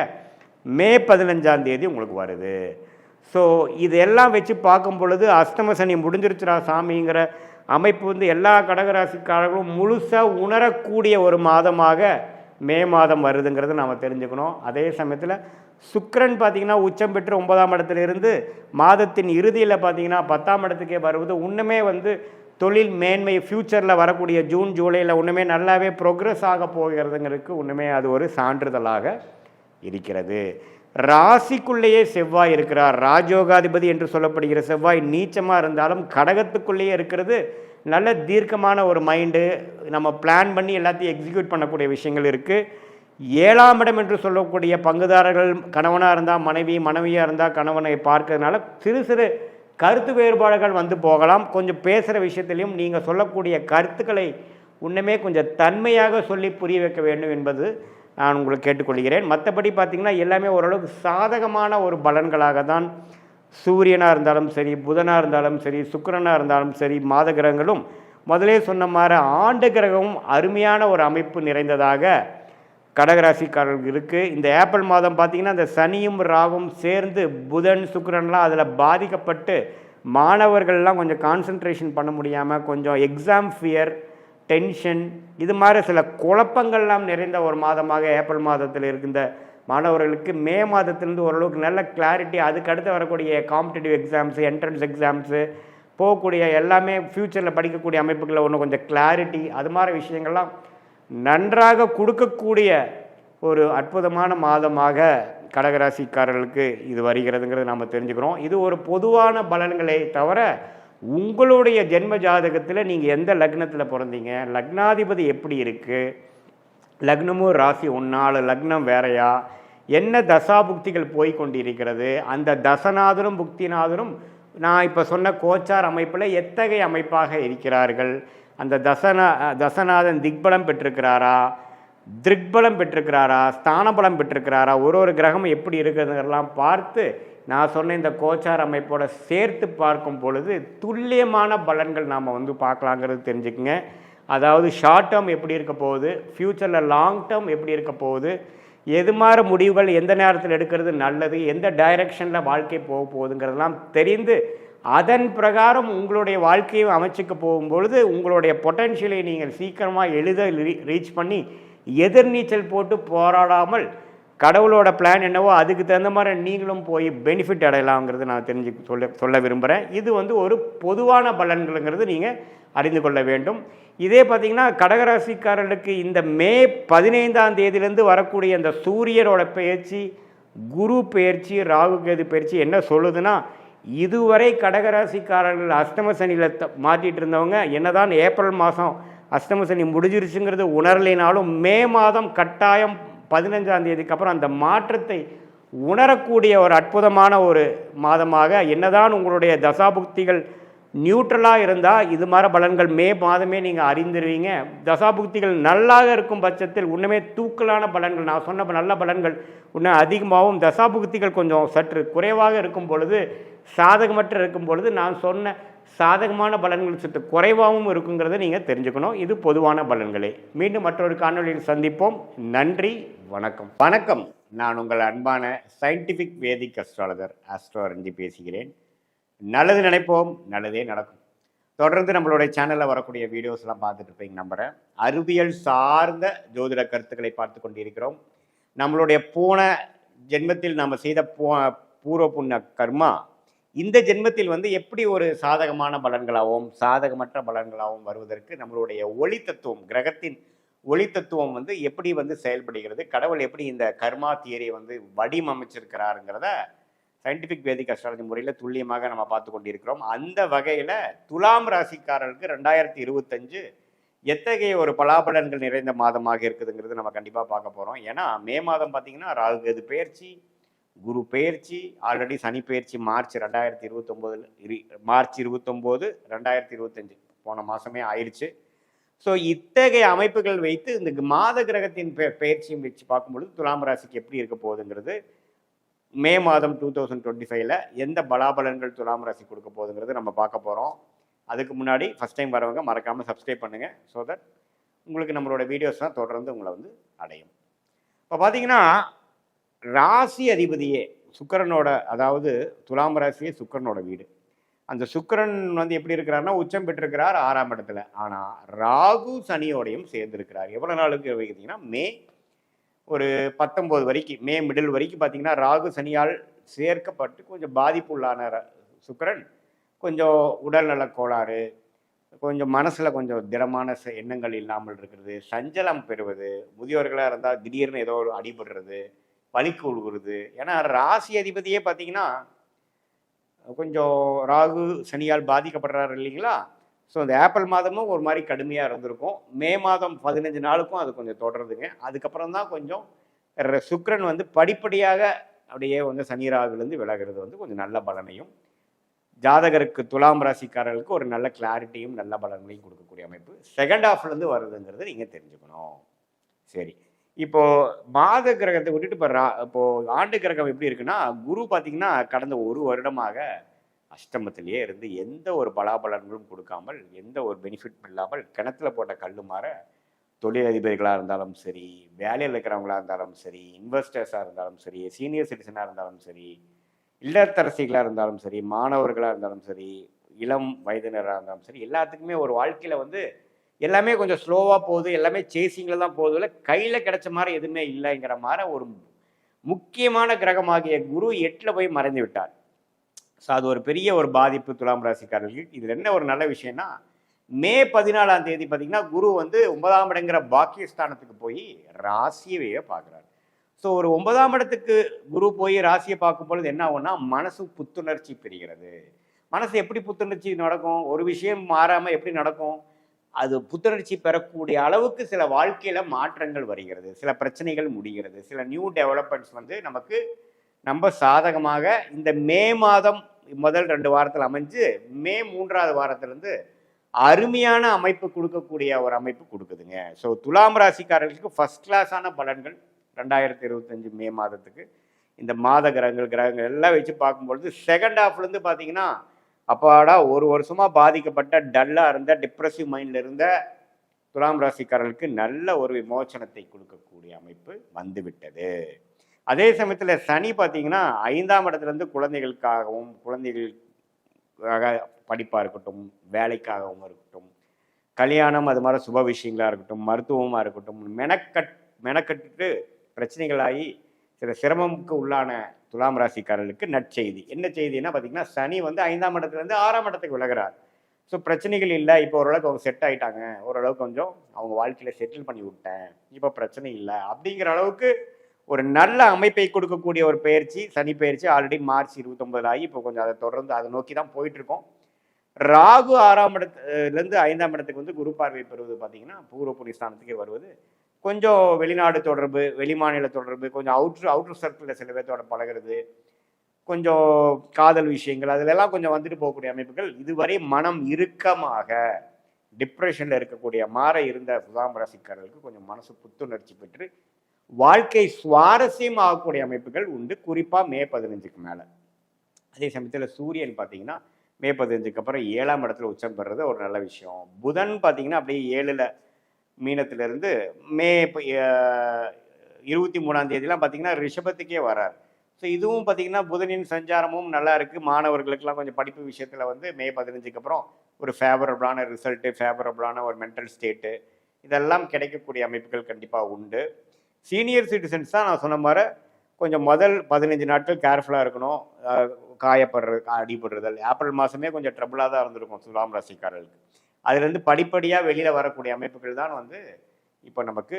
மே 15ஆம் தேதி உங்களுக்கு வருது. ஸோ இதெல்லாம் வச்சு பார்க்கும் பொழுது அஷ்டம சனி முடிஞ்சிருச்சுரா சாமிங்கிற அமைப்பு வந்து எல்லா கடகராசிக்காரர்களும் முழுசாக உணரக்கூடிய ஒரு மாதமாக மே மாதம் வருதுங்கிறது நாம் தெரிஞ்சுக்கணும். அதே சமயத்தில் சுக்கிரன் பார்த்திங்கன்னா உச்சம் பெற்று 9ஆம் இடத்துல இருந்து மாதத்தின் இறுதியில் பார்த்திங்கன்னா 10ஆம் இடத்துக்கே வருவது இன்னுமே வந்து தொழில் மேன்மை ஃப்யூச்சரில் வரக்கூடிய ஜூன் ஜூலையில் இன்னுமே நல்லாவே ப்ரோக்ரஸ் ஆக போகிறதுங்கிறதுக்கு இன்னுமே அது ஒரு சான்றிதழாக இருக்கிறது. ராசிக்குள்ளேயே செவ்வாய் இருக்கிறார். ராஜயோகாதிபதி என்று சொல்லப்படுகிற செவ்வாய் நீச்சமாக இருந்தாலும் கடகத்துக்குள்ளேயே இருக்கிறது நல்ல தீர்க்கமான ஒரு மைண்டு, நம்ம பிளான் பண்ணி எல்லாத்தையும் எக்ஸிக்யூட் பண்ணக்கூடிய விஷயங்கள் இருக்குது. 7ஆம் இடம் என்று சொல்லக்கூடிய பங்குதாரர்கள் கணவனாக இருந்தால் மனைவி, மனைவியாக இருந்தால் கணவனை பார்க்கறதுனால சிறு சிறு கருத்து வேறுபாடுகள் வந்து போகலாம். கொஞ்சம் பேசுகிற விஷயத்திலையும் நீங்கள் சொல்லக்கூடிய கருத்துக்களை இன்னுமே கொஞ்சம் தன்மையாக சொல்லி புரிய வைக்க வேண்டும் என்பது நான் உங்களுக்கு கேட்டுக்கொள்கிறேன். மற்றபடி பார்த்திங்கன்னா எல்லாமே ஓரளவுக்கு சாதகமான ஒரு பலன்களாக தான் சூரியனாக இருந்தாலும் சரி, புதனாக இருந்தாலும் சரி, சுக்கிரனாக இருந்தாலும் சரி, மாத கிரகங்களும் முதலே சொன்ன மாதிரி ஆண்டு கிரகமும் அருமையான ஒரு அமைப்பு நிறைந்ததாக கடகராசிக்காரர்கள் இருக்குது. இந்த ஏப்ரல் மாதம் பார்த்திங்கன்னா இந்த சனியும் ராகும் சேர்ந்து புதன் சுக்கிரன்லாம் அதில் பாதிக்கப்பட்டு மாணவர்கள்லாம் கொஞ்சம் கான்சன்ட்ரேஷன் பண்ண முடியாமல் கொஞ்சம் எக்ஸாம் ஃபியர், டென்ஷன், இது மாதிரி சில குழப்பங்கள்லாம் நிறைந்த ஒரு மாதமாக ஏப்ரல் மாதத்தில் இருக்கின்ற மாணவர்களுக்கு மே மாதத்திலிருந்து ஓரளவுக்கு நல்ல கிளாரிட்டி, அதுக்கு அடுத்து வரக்கூடிய காம்படிட்டிவ் எக்ஸாம்ஸு, என்ட்ரன்ஸ் எக்ஸாம்ஸு, போகக்கூடிய எல்லாமே ஃப்யூச்சரில் படிக்கக்கூடிய அமைப்புகளில் ஒன்று கொஞ்சம் கிளாரிட்டி, அது மாதிரி விஷயங்கள்லாம் நன்றாக கொடுக்கக்கூடிய ஒரு அற்புதமான மாதமாக கடகராசிக்காரர்களுக்கு இது வருகிறதுங்கிறது நாம் தெரிஞ்சுக்கிறோம். இது ஒரு பொதுவான பலன்களை தவிர உங்களுடைய ஜென்ம ஜாதகத்தில் நீங்கள் எந்த லக்னத்தில் பிறந்தீங்க, லக்னாதிபதி எப்படி இருக்குது, லக்னமும் ராசி ஒன்றால் லக்னம் வேறையா, என்ன தசாபுக்திகள் போய் கொண்டிருக்கிறது, அந்த தசநாதனும் புக்திநாதனும் நான் இப்போ சொன்ன கோச்சார் அமைப்பில் எத்தகைய அமைப்பாக இருக்கிறார்கள், அந்த தசநாதன் திக்பலம் பெற்றிருக்கிறாரா, திருக்பலம் பெற்றிருக்கிறாரா, ஸ்தானபலம் பெற்றிருக்கிறாரா, ஒரு கிரகம் எப்படி இருக்கிறதுலாம் பார்த்து நான் சொன்ன இந்த கோச்சார் அமைப்போட சேர்த்து பார்க்கும் பொழுது துல்லியமான பலன்கள் நாம் வந்து பார்க்கலாங்கிறது தெரிஞ்சுக்குங்க. அதாவது ஷார்ட் டேர்ம் எப்படி இருக்க போகுது, ஃப்யூச்சரில் லாங் டேர்ம் எப்படி இருக்க போகுது, எது மாதிரி முடிவுகள் எந்த நேரத்தில் எடுக்கிறது நல்லது, எந்த டைரெக்ஷனில் வாழ்க்கை போக போகுதுங்கிறதெல்லாம் தெரிந்து அதன் பிரகாரம் உங்களுடைய வாழ்க்கையை அமைச்சிக்க போகும்பொழுது உங்களுடைய பொட்டன்ஷியலை நீங்கள் சீக்கிரமாக எளிதாக ரீச் பண்ணி எதிர்நீச்சல் போட்டு போராடாமல் கடவுளோட பிளான் என்னவோ அதுக்கு தகுந்த மாதிரி நீங்களும் போய் பெனிஃபிட் அடையலாங்கிறது நான் சொல்ல விரும்புகிறேன். இது வந்து ஒரு பொதுவான பலன்களுங்கிறது நீங்கள் அறிந்து கொள்ள வேண்டும். இதே பார்த்திங்கன்னா கடகராசிக்காரர்களுக்கு இந்த மே 15ஆம் தேதியிலேருந்து வரக்கூடிய இந்த சூரியனோட பயிற்சி, குரு பயிற்சி, ராகு கேது பயிற்சி என்ன சொல்லுதுன்னா, இதுவரை கடகராசிக்காரர்கள் அஷ்டம சனியில் மாட்டிகிட்டு இருந்தவங்க என்னதான் ஏப்ரல் மாதம் அஷ்டம சனி முடிஞ்சிருச்சுங்கிறது உணரலைனாலும் மே மாதம் கட்டாயம் 15ஆம் தேதிக்கு அப்புறம் அந்த மாற்றத்தை உணரக்கூடிய ஒரு அற்புதமான ஒரு மாதமாக, என்னதான் உங்களுடைய தசாபுக்திகள் நியூட்ரலாக இருந்தால் இது மாதிரி பலன்கள் மே மாதமே நீங்கள் அறிந்துருவீங்க. தசாபுக்திகள் நல்லாக இருக்கும் பட்சத்தில் இன்னுமே தூக்கலான பலன்கள், நான் சொன்ன நல்ல பலன்கள் இன்னும் அதிகமாகவும், தசாபுக்திகள் கொஞ்சம் சற்று குறைவாக இருக்கும் பொழுது, சாதகமற்ற இருக்கும் பொழுது நான் சொன்ன சாதகமான பலன்கள் சற்று குறைவாகவும் இருக்குங்கிறத நீங்கள் தெரிஞ்சுக்கணும். இது பொதுவான பலன்களே. மீண்டும் மற்றொரு காணொலியில் சந்திப்போம். நன்றி, வணக்கம். வணக்கம். நான் உங்கள் அன்பான சயின்டிஃபிக் வேதிக் அஸ்ட்ராலஜர் ஆஸ்ட்ரோ அரஞ்சி பேசுகிறேன். நல்லது நினைப்போம், நல்லதே நடக்கும். தொடர்ந்து நம்மளுடைய சேனலில் வரக்கூடிய வீடியோஸ்லாம் பார்த்துட்டு இருப்பீங்க நம்புகிறேன். அறிவியல் சார்ந்த ஜோதிட கருத்துக்களை பார்த்து கொண்டிருக்கிறோம். நம்மளுடைய போன ஜென்மத்தில் நாம் செய்த பூர்வ புண்ணிய கர்மா இந்த ஜென்மத்தில் வந்து எப்படி ஒரு சாதகமான பலன்களாகவும் சாதகமற்ற பலன்களாகவும் வருவதற்கு நம்மளுடைய ஒளி தத்துவம், கிரகத்தின் ஒளி தத்துவம் வந்து எப்படி வந்து செயல்படுகிறது, கடவுள் எப்படி இந்த கர்மா தியரியை வந்து வடிவமைச்சிருக்கிறாருங்கிறத சயின்டிஃபிக் வேதிக் அஸ்ட்ராலஜி முறையில் துல்லியமாக நம்ம பார்த்து கொண்டிருக்கிறோம். அந்த வகையில் துலாம் ராசிக்காரர்களுக்கு 2025 எத்தகைய ஒரு பலாபலன்கள் நிறைந்த மாதமாக இருக்குதுங்கிறது நம்ம கண்டிப்பாக பார்க்க போகிறோம். ஏன்னா மே மாதம் பார்த்திங்கன்னா ராகு கேது பெயர்ச்சி, குரு பெயர்ச்சி ஆல்ரெடி சனி பெயர்ச்சி மார்ச் 2029 மார்ச் 29 2025 போன மாதமே ஆயிடுச்சு. ஸோ இத்தகைய அமைப்புகள் வைத்து இந்த மாத கிரகத்தின் பெயர்ச்சியும் வச்சு பார்க்கும்பொழுது துலாம் ராசிக்கு எப்படி இருக்க போகுதுங்கிறது மே மாதம் 2025 எந்த பலாபலன்கள் துலாம் ராசி கொடுக்க போகுதுங்கிறது நம்ம பார்க்க போகிறோம். அதுக்கு முன்னாடி ஃபஸ்ட் டைம் வரவங்க மறக்காமல் சப்ஸ்கிரைப் பண்ணுங்கள். ஸோ தட் உங்களுக்கு நம்மளோட வீடியோஸ்லாம் தொடர்ந்து உங்களை வந்து அடையும். இப்போ பார்த்தீங்கன்னா ராசி அதிபதியே சுக்கிரனோட, அதாவது துலாம் ராசியே சுக்கிரனோட வீடு. அந்த சுக்கிரன் வந்து எப்படி இருக்கிறாருன்னா உச்சம் பெற்றிருக்கிறார் 6ஆம் இடத்துல. ஆனால் ராகு சனியோடையும் சேர்ந்திருக்கிறார். எவ்வளோ நாளுக்கு பார்த்தீங்கன்னா மே ஒரு 19 வரைக்கும், மே மிடில் வரைக்கும் பார்த்தீங்கன்னா ராகு சனியால் சேர்க்கப்பட்டு கொஞ்சம் பாதிப்புள்ளான சுக்கிரன் கொஞ்சம் உடல்நல கோளாறு, கொஞ்சம் மனசில் கொஞ்சம் திடமான எண்ணங்கள் இல்லாமல் இருக்கிறது, சஞ்சலம் பெறுவது, முதியோர்களாக இருந்தால் திடீர்னு ஏதோ ஒரு அடிபடுறது, பலிக்கு உழுகுறது. ஏன்னா ராசி அதிபதியே பார்த்தீங்கன்னா கொஞ்சம் ராகு சனியால் பாதிக்கப்படுறாரு இல்லைங்களா. ஸோ இந்த ஏப்ரல் மாதமும் ஒரு மாதிரி கடுமையாக இருந்திருக்கும். மே மாதம் 15 நாளுக்கும் அது கொஞ்சம் தொடருதுங்க. அதுக்கப்புறம் தான் கொஞ்சம் சுக்கிரன் வந்து படிப்படியாக அப்படியே வந்து சனி ராகுலேருந்து விலகிறது வந்து கொஞ்சம் நல்ல பலனையும், ஜாதகருக்கு துலாம் ராசிக்காரர்களுக்கு ஒரு நல்ல கிளாரிட்டியும் நல்ல பலன்களையும் கொடுக்கக்கூடிய அமைப்பு செகண்ட் ஹாஃப்லேருந்து வருதுங்கிறது நீங்கள் தெரிஞ்சுக்கணும். சரி, இப்போது மாத கிரகத்தை விட்டுட்டு இப்போது ஆண்டு கிரகம் எப்படி இருக்குன்னா, குரு பார்த்திங்கன்னா கடந்த ஒரு வருடமாக அஷ்டமத்திலேயே இருந்து எந்த ஒரு பலாபலன்களும் கொடுக்காமல், எந்த ஒரு பெனிஃபிட் இல்லாமல் கிணத்துல போட்ட கல் மாற தொழிலதிபர்களாக இருந்தாலும் சரி, வேலையில் இருக்கிறவங்களா இருந்தாலும் சரி, இன்வெஸ்டர்ஸாக இருந்தாலும் சரி, சீனியர் சிட்டிசனாக இருந்தாலும் சரி, இல்லத்தரசிகளாக இருந்தாலும் சரி, மாணவர்களாக இருந்தாலும் சரி, இளம் வயதினராக இருந்தாலும் சரி, எல்லாத்துக்குமே ஒரு வாழ்க்கையில் வந்து எல்லாமே கொஞ்சம் ஸ்லோவாக போகுது, எல்லாமே சேசிங்கில் தான் போகுது, இல்லை கையில் கிடைச்ச மாதிரி எதுவுமே இல்லைங்கிற மாதிரி ஒரு முக்கியமான கிரகமாகிய குரு 8ல் போய் மறைந்து விட்டார். ஸோ அது ஒரு பெரிய ஒரு பாதிப்பு துலாம் ராசிக்காரர்களுக்கு. இதில் என்ன ஒரு நல்ல விஷயம்னா, மே 14ஆம் தேதி பார்த்தீங்கன்னா குரு வந்து 9ஆம் இடங்கிற பாக்கியஸ்தானத்துக்கு போய் ராசியவே பார்க்குறாரு. ஸோ ஒரு 9ஆம் இடத்துக்கு குரு போய் ராசியை பார்க்கும் பொழுது என்ன ஆகும்னா, மனசு புத்துணர்ச்சி பெறுகிறது. மனசு எப்படி புத்துணர்ச்சி நடக்கும்? ஒரு விஷயம் மாறாமல் எப்படி நடக்கும்? அது புத்துணர்ச்சி பெறக்கூடிய அளவுக்கு சில வாழ்க்கையில் மாற்றங்கள் வருகிறது, சில பிரச்சனைகள் முடிகிறது, சில நியூ டெவலப்மெண்ட்ஸ் வந்து நமக்கு நம்ம சாதகமாக இந்த மே மாதம் முதல் 2 வாரத்தில் அமைஞ்சு மே 3ஆவது வாரத்திலேருந்து அருமையான அமைப்பு கொடுக்கக்கூடிய ஒரு அமைப்பு கொடுக்குதுங்க. ஸோ துலாம் ராசிக்காரர்களுக்கு ஃபஸ்ட் கிளாஸான பலன்கள் 2025 மே மாதத்துக்கு இந்த மாத கிரகங்கள் எல்லாம் வச்சு பார்க்கும்பொழுது செகண்ட் ஹாஃப்லேருந்து பார்த்தீங்கன்னா அப்பாடா ஒரு வருஷமாக பாதிக்கப்பட்ட டல்லாக இருந்த டிப்ரெசிவ் மைண்டில் இருந்த துலாம் ராசிக்காரர்களுக்கு நல்ல ஒரு விமோச்சனத்தை கொடுக்கக்கூடிய அமைப்பு வந்துவிட்டது. அதே சமயத்தில் சனி பார்த்தீங்கன்னா 5ஆம் இடத்துலேருந்து குழந்தைகளுக்காகவும், குழந்தைகளுக்காக படிப்பாக இருக்கட்டும், வேலைக்காகவும் இருக்கட்டும், கல்யாணம் அது மாதிரி சுப விஷயங்களாக இருக்கட்டும், மருத்துவமாக இருக்கட்டும், மெனக்கட்டு பிரச்சனைகளாகி சில சிரமமுக்கு உள்ளான துலாம் ராசிக்காரர்களுக்கு நற்செய்தி. என்ன செய்தின்னா பார்த்தீங்கன்னா, சனி வந்து 5ஆம் இடத்துலேருந்து 6ஆம் இடத்துக்கு விலகிறார். ஸோ பிரச்சனைகள் இல்லை, இப்போ ஓரளவுக்கு அவங்க செட் ஆகிட்டாங்க, ஓரளவுக்கு கொஞ்சம் அவங்க வாழ்க்கையில் செட்டில் பண்ணி விட்டேன், இப்போ பிரச்சனை இல்லை அப்படிங்கிற அளவுக்கு ஒரு நல்ல அமைப்பை கொடுக்கக்கூடிய ஒரு பயிற்சி சனி பயிற்சி. ஆல்ரெடி மார்ச் 29 ஆகி இப்போ கொஞ்சம் அதை தொடர்ந்து அதை நோக்கி தான் போயிட்டுருக்கோம். ராகு 6ஆம் இடத்துலேருந்து 5ஆம் இடத்துக்கு வந்து குரு பார்வை பெறுவது பார்த்தீங்கன்னா பூர்வ புண்ணியஸ்தானத்துக்கே வருவது கொஞ்சம் வெளிநாடு தொடர்பு, வெளிமாநில தொடர்பு, கொஞ்சம் அவுட்ரு சர்க்கிளில் சில பேர்த்தோட பழகிறது, கொஞ்சம் காதல் விஷயங்கள் அதிலெல்லாம் கொஞ்சம் வந்துட்டு போகக்கூடிய அமைப்புகள். இதுவரை மனம் இறுக்கமாக டிப்ரெஷனில் இருக்கக்கூடிய மாற இருந்த துலாம் ராசிக்காரர்களுக்கு கொஞ்சம் மனசு புத்துணர்ச்சி பெற்று வாழ்க்கை சுவாரஸ்யம் ஆகக்கூடிய அமைப்புகள் உண்டு, குறிப்பாக மே 15க்கு மேலே. அதே சமயத்தில் சூரியன் பார்த்தீங்கன்னா மே 15க்கு அப்புறம் 7ஆம் இடத்துல உச்சம் பெறுறது ஒரு நல்ல விஷயம். புதன் பார்த்தீங்கன்னா அப்படியே 7ல் மீனத்திலிருந்து மே 23ஆம் தேதியெலாம் பார்த்தீங்கன்னா ரிஷபத்துக்கே வரார். ஸோ இதுவும் பார்த்தீங்கன்னா புதனின் சஞ்சாரமும் நல்லா இருக்குது. மாணவர்களுக்கெல்லாம் கொஞ்சம் படிப்பு விஷயத்தில் வந்து மே 15க்கு அப்புறம் ஒரு ஃபேவரபிளான ரிசல்ட்டு, ஃபேவரபிளான ஒரு மென்டல் ஸ்டேட்டு இதெல்லாம் கிடைக்கக்கூடிய அமைப்புகள் கண்டிப்பாக உண்டு. சீனியர் சிட்டிசன்ஸ் தான் நான் சொன்ன மாதிரி கொஞ்சம் முதல் 15 நாட்கள் கேர்ஃபுல்லாக இருக்கணும். காயப்படுறது, அடிபடுறதல், ஏப்ரல் மாதமே கொஞ்சம் ட்ரபுளாக தான் இருந்திருக்கும் துலாம் ராசிக்காரர்களுக்கு. அதுலேருந்து படிப்படியாக வெளியில் வரக்கூடிய அமைப்புகள் தான் வந்து இப்போ நமக்கு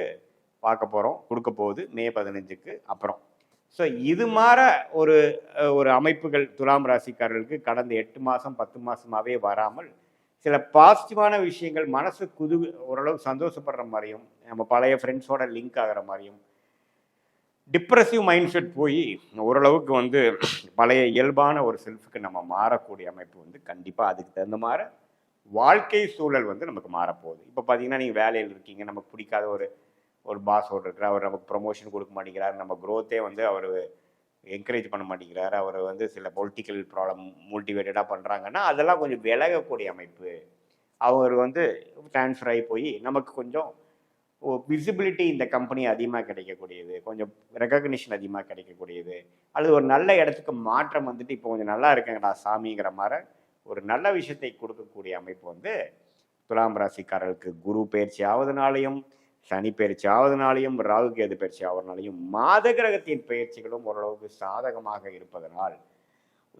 பார்க்க போகிறோம், கொடுக்க போகுது மே 15க்கு அப்புறம். ஸோ இது மாதிரி ஒரு அமைப்புகள் துலாம் ராசிக்காரர்களுக்கு கடந்த 8 மாதம் 10 மாதமாகவே வராமல் சில பாசிட்டிவான விஷயங்கள் மனசு ஓரளவு சந்தோஷப்படுற மாதிரியும், நம்ம பழைய ஃப்ரெண்ட்ஸோட லிங்க் ஆகிற மாதிரியும், டிப்ரெசிவ் மைண்ட் செட் போய் ஓரளவுக்கு வந்து பழைய இயல்பான ஒரு செல்ஃபுக்கு நம்ம மாறக்கூடிய அமைப்பு வந்து கண்டிப்பாக அதுக்கு தகுந்த மாதிரி வாழ்க்கை சூழல் வந்து நமக்கு மாறப்போகுது. இப்போ பார்த்தீங்கன்னா நீங்கள் வேலையில் இருக்கீங்க, நமக்கு பிடிக்காத ஒரு ஒரு பாஸ் இருக்கிறார், அவர் நமக்கு ப்ரொமோஷன் கொடுக்க மாட்டேங்கிறார், நம்ம க்ரோத்தே வந்து அவர் என்கரேஜ் பண்ண மாட்டேங்கிறார், அவர் வந்து சில பொலிட்டிக்கல் ப்ராப்ளம் மோட்டிவேட்டடாக பண்ணுறாங்கன்னா அதெல்லாம் கொஞ்சம் விலகக்கூடிய அமைப்பு. அவர் வந்து ட்ரான்ஸ்ஃபர் ஆகி போய் நமக்கு கொஞ்சம் விசிபிலிட்டி இந்த கம்பெனி அதிகமாக கிடைக்கக்கூடியது, கொஞ்சம் ரெக்கக்னிஷன் அதிகமாக கிடைக்கக்கூடியது, அல்லது ஒரு நல்ல இடத்துக்கு மாற்றம் வந்துட்டு இப்போ கொஞ்சம் நல்லா இருக்கேங்கடா சாமிங்கிற மாதிரி ஒரு நல்ல விஷயத்தை கொடுக்கக்கூடிய அமைப்பு வந்து துலாம் ராசிக்காரர்களுக்கு குரு பயிற்சி ஆவதுனாலையும், சனி பயிற்சி ஆவதுனாலையும், ராகு கேது பயிற்சி ஆவதுனாலையும், மாத கிரகத்தின் பயிற்சிகளும் ஓரளவுக்கு சாதகமாக இருப்பதனால்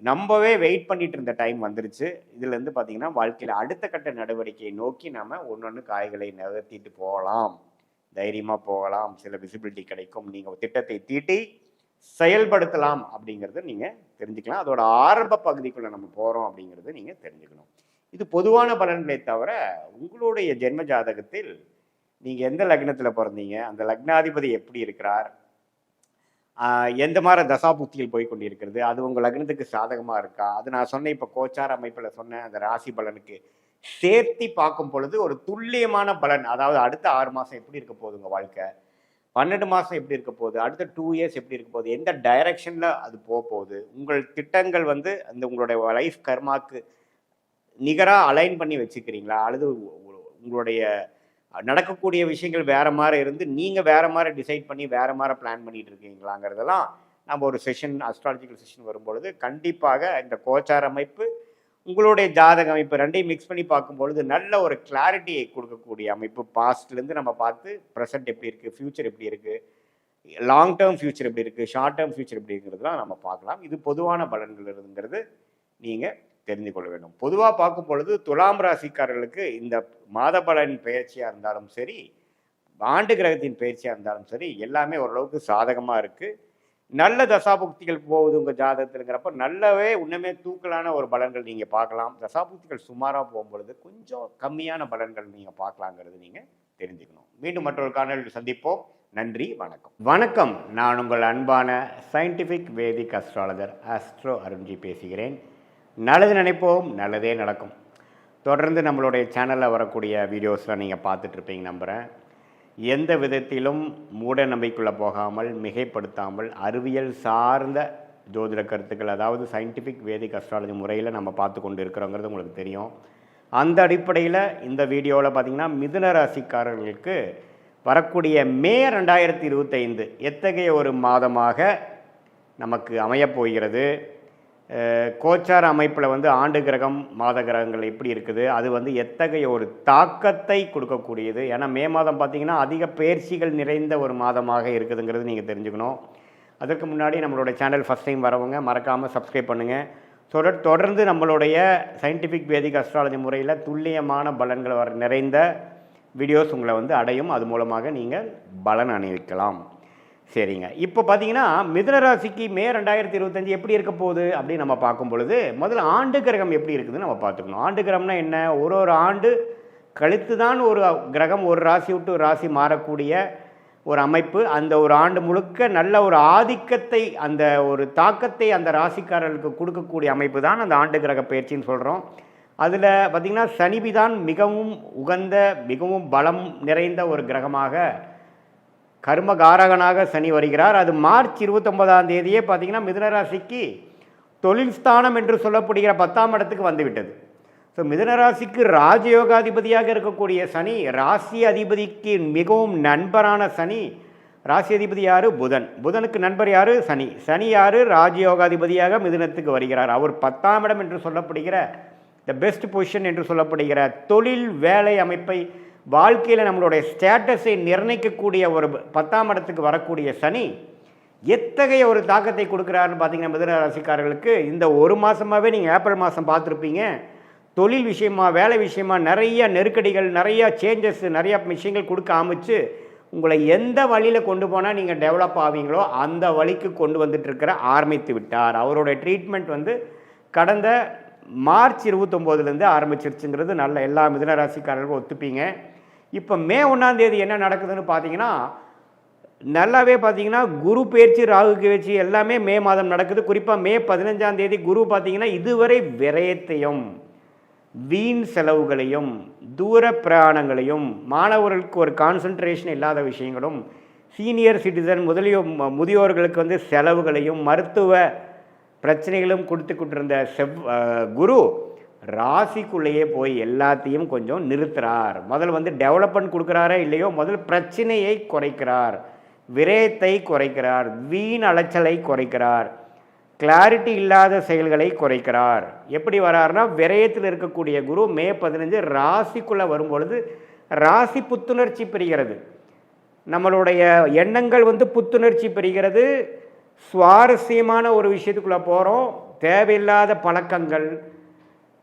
நம்மவே வெயிட் பண்ணிட்டு இருந்த டைம் வந்துருச்சு. இதுலேருந்து பார்த்தீங்கன்னா வாழ்க்கையில் அடுத்த கட்ட நடவடிக்கையை நோக்கி நம்ம ஒன்று காய்களை நகர்த்திட்டு போகலாம், தைரியமாக போகலாம், சில விசிபிலிட்டி கிடைக்கும், நீங்கள் திட்டத்தை தீட்டி செயல்படுத்தலாம் அப்படிங்கிறத நீங்கள் தெரிஞ்சுக்கலாம். அதோட ஆரம்ப பகுதிக்குள்ளே நம்ம போகிறோம் அப்படிங்கிறத நீங்கள் தெரிஞ்சுக்கணும். இது பொதுவான பலன்களை தவிர உங்களுடைய ஜென்ம ஜாதகத்தில் நீங்கள் எந்த லக்னத்தில் பிறந்தீங்க, அந்த லக்னாதிபதி எப்படி இருக்கிறார், எந்த மாதிரி தசாபுக்தியில் போய் கொண்டிருக்கிறது, அது உங்கள் லக்னத்துக்கு சாதகமாக இருக்கா, அது நான் சொன்னேன் இப்போ கோச்சார அமைப்பில் சொன்னேன் அந்த ராசி பலனுக்கு சேர்த்தி பார்க்கும் பொழுது ஒரு துல்லியமான பலன். அதாவது அடுத்த 6 மாதம் எப்படி இருக்க போகுது உங்கள் வாழ்க்கை, 12 மாதம் எப்படி இருக்க போகுது, அடுத்த 2 இயர்ஸ் எப்படி இருக்க போகுது, எந்த டைரக்ஷனில் அது போக போகுது, உங்கள் திட்டங்கள் வந்து அந்த உங்களுடைய லைஃப் கர்மாக்கு நிகராக அலைன் பண்ணி வச்சுக்கிறீங்களா, அல்லது உங்களுடைய நடக்கக்கூடிய விஷயங்கள் வேறு மாதிரி இருந்து நீங்கள் வேறு மாதிரி டிசைட் பண்ணி வேறு மாதிரி பிளான் பண்ணிகிட்டு இருக்கீங்களாங்கிறதெல்லாம் நம்ம ஒரு செஷன் அஸ்ட்ராலஜிக்கல் செஷன் வரும்பொழுது கண்டிப்பாக இந்த கோச்சார அமைப்பு உங்களுடைய ஜாதக அமைப்பு ரெண்டையும் மிக்ஸ் பண்ணி பார்க்கும்பொழுது நல்ல ஒரு கிளாரிட்டியை கொடுக்கக்கூடிய அமைப்பு. பாஸ்ட்லேருந்து நம்ம பார்த்து ப்ரெசென்ட் எப்படி இருக்குது, ஃப்யூச்சர் எப்படி இருக்குது, லாங் டேர்ம் ஃப்யூச்சர் எப்படி இருக்குது, ஷார்ட் டேர்ம் ஃப்யூச்சர் எப்படி இருக்கிறதுலாம் நம்ம பார்க்கலாம். இது பொதுவான பலன்கள் இருங்கிறது நீங்கள் தெரிந்து கொள்ள வேண்டும். பொதுவாக பார்க்கும் பொழுது துலாம் ராசிக்காரர்களுக்கு இந்த மாத பலன் பயிற்சியாக இருந்தாலும் சரி, ஆண்டு கிரகத்தின் பயிற்சியாக இருந்தாலும் சரி, எல்லாமே ஓரளவுக்கு சாதகமாக இருக்குது. நல்ல தசாபுக்திகள் போகுது உங்கள் ஜாதகத்துங்கிறப்ப நல்லாவே இன்னுமே தூக்கலான ஒரு பலன்கள் நீங்கள் பார்க்கலாம். தசாபுக்திகள் சுமாராக போகும்பொழுது கொஞ்சம் கம்மியான பலன்கள் நீங்கள் பார்க்கலாங்கிறது நீங்கள் தெரிஞ்சுக்கணும். மீண்டும் மற்றொரு காணொலியில் சந்திப்போம். நன்றி, வணக்கம். வணக்கம், நான் உங்கள் அன்பான சயின்டிஃபிக் வேதிக் அஸ்ட்ராலஜர் ஆஸ்ட்ரோ அருண்ஜி பேசுகிறேன். நல்லது நினைப்போம், நல்லதே நடக்கும். தொடர்ந்து நம்மளுடைய சேனலில் வரக்கூடிய வீடியோஸ்லாம் நீங்கள் பார்த்துட்ருப்பீங்க நம்புகிறேன். எந்த விதத்திலும் மூட நம்பிக்கைக்குள்ளே போகாமல், மிகைப்படுத்தாமல், அறிவியல் சார்ந்த ஜோதிட கருத்துக்கள், அதாவது சயின்டிஃபிக் வேதிக் அஸ்ட்ராலஜி முறையில் நம்ம பார்த்து கொண்டு இருக்கிறோங்கிறது உங்களுக்கு தெரியும். அந்த அடிப்படையில் இந்த வீடியோவில் பார்த்திங்கன்னா மிதுன ராசிக்காரர்களுக்கு வரக்கூடிய மே 2025 எத்தகைய ஒரு மாதமாக நமக்கு அமையப்போகிறது, கோச்சார அமைப்பில் வந்து ஆண்டு கிரகம் மாத கிரகங்கள் எப்படி இருக்குது, அது வந்து எத்தகைய ஒரு தாக்கத்தை கொடுக்கக்கூடியது. ஏன்னா மே மாதம் பார்த்திங்கன்னா அதிக பயிற்சிகள் நிறைந்த ஒரு மாதமாக இருக்குதுங்கிறது நீங்கள் தெரிஞ்சுக்கணும். அதற்கு முன்னாடி நம்மளோட சேனல் ஃபஸ்ட் டைம் வரவங்க மறக்காமல் சப்ஸ்கிரைப் பண்ணுங்கள். தொடர்ந்து நம்மளுடைய சயின்டிஃபிக் வேதிக் அஸ்ட்ராலஜி முறையில் துல்லியமான பலன்கள் நிறைந்த வீடியோஸ் உங்களை வந்து அடையும். அது மூலமாக நீங்கள் பலன் அணிவிக்கலாம். சரிங்க, இப்போ பார்த்தீங்கன்னா மிதுன ராசிக்கு மே 2025 எப்படி இருக்க போகுது அப்படின்னு நம்ம பார்க்கும் பொழுது முதல்ல ஆண்டு கிரகம் எப்படி இருக்குதுன்னு நம்ம பார்த்துக்கணும். ஆண்டு கிரகம்னா என்ன, ஒரு ஆண்டு கழித்து தான் ஒரு கிரகம் ஒரு ராசி விட்டு ஒரு ராசி மாறக்கூடிய ஒரு அமைப்பு. அந்த ஒரு ஆண்டு முழுக்க நல்ல ஒரு ஆதிக்கத்தை, அந்த ஒரு தாக்கத்தை அந்த ராசிக்காரர்களுக்கு கொடுக்கக்கூடிய அமைப்பு தான் அந்த ஆண்டு கிரக பயிற்சின்னு சொல்கிறோம். அதில் பார்த்திங்கன்னா சனிபிதான் மிகவும் உகந்த, மிகவும் பலம் நிறைந்த ஒரு கிரகமாக கர்மகாரகனாக சனி வருகிறார். அது மார்ச் 29ஆம் தேதியே பார்த்திங்கன்னா மிதுனராசிக்கு தொழில் ஸ்தானம் என்று சொல்லப்படுகிற 10ஆம் இடத்துக்கு வந்துவிட்டது. ஸோ மிதுனராசிக்கு ராஜயோகாதிபதியாக இருக்கக்கூடிய சனி, ராசி அதிபதிக்கு மிகவும் நண்பரான சனி. ராசி அதிபதி யார்? புதன். புதனுக்கு நண்பர் யார்? சனி. சனி யார்? ராஜயோகாதிபதியாக மிதுனத்துக்கு வருகிறார். அவர் 10ஆம் இடம் என்று சொல்லப்படுகிற த பெஸ்ட் பொசிஷன் என்று சொல்லப்படுகிற தொழில் வேலை அமைப்பை, வாழ்க்கையில் நம்மளுடைய ஸ்டேட்டஸை நிர்ணயிக்கக்கூடிய ஒரு 10ஆம் இடத்துக்கு வரக்கூடிய சனி எத்தகைய ஒரு தாக்கத்தை கொடுக்குறாருன்னு பார்த்தீங்கன்னா மிதுன ராசிக்காரர்களுக்கு இந்த ஒரு மாதமாகவே நீங்கள் ஏப்ரல் மாதம் பார்த்துருப்பீங்க. தொழில் விஷயமாக, வேலை விஷயமாக நிறைய நெருக்கடிகள், நிறையா சேஞ்சஸ், நிறையா விஷயங்கள் கொடுக்க ஆரம்பித்து உங்களை எந்த வழியில் கொண்டு போனால் நீங்கள் டெவலப் ஆவீங்களோ அந்த வழிக்கு கொண்டு வந்துட்டு ஆரம்பித்து விட்டார். அவரோட ட்ரீட்மெண்ட் வந்து கடந்த மார்ச் 29 ஆரம்பிச்சிருச்சுங்கிறது நல்ல எல்லா மிதுன ராசிக்காரர்களுக்கும் ஒத்துப்பீங்க. இப்போ மே 1ஆம் தேதி என்ன நடக்குதுன்னு பார்த்தீங்கன்னா நல்லாவே பார்த்தீங்கன்னா குரு பெயர்ச்சி ராகு பெயர்ச்சி எல்லாமே மே மாதம் நடக்குது. குறிப்பாக மே 15ஆம் தேதி குரு பார்த்தீங்கன்னா இதுவரை விரயத்தையும் வீண் செலவுகளையும் தூர பிரயாணங்களையும் மாணவர்களுக்கு ஒரு கான்சன்ட்ரேஷன் இல்லாத விஷயங்களும் சீனியர் சிட்டிசன் முதியோர்களுக்கு வந்து செலவுகளையும் மருத்துவ பிரச்சனைகளும் கொடுத்துக்கிட்டு குரு ராசிக்குள்ளேயே போய் எல்லாத்தையும் கொஞ்சம் நிறுத்துகிறார். முதல் வந்து டெவலப்மெண்ட் கொடுக்குறாரா இல்லையோ, முதல் பிரச்சனையை குறைக்கிறார், விரயத்தை குறைக்கிறார், வீண் அலைச்சலை குறைக்கிறார், கிளாரிட்டி இல்லாத செயல்களை குறைக்கிறார். எப்படி வராருன்னா விரயத்தில் இருக்கக்கூடிய குரு மே 15 ராசிக்குள்ளே வரும்பொழுது ராசி புத்துணர்ச்சி பெறுகிறது. நம்மளுடைய எண்ணங்கள் வந்து புத்துணர்ச்சி பெறுகிறது. சுவாரஸ்யமான ஒரு விஷயத்துக்குள்ளே போகிறோம். தேவையில்லாத பழக்கங்கள்,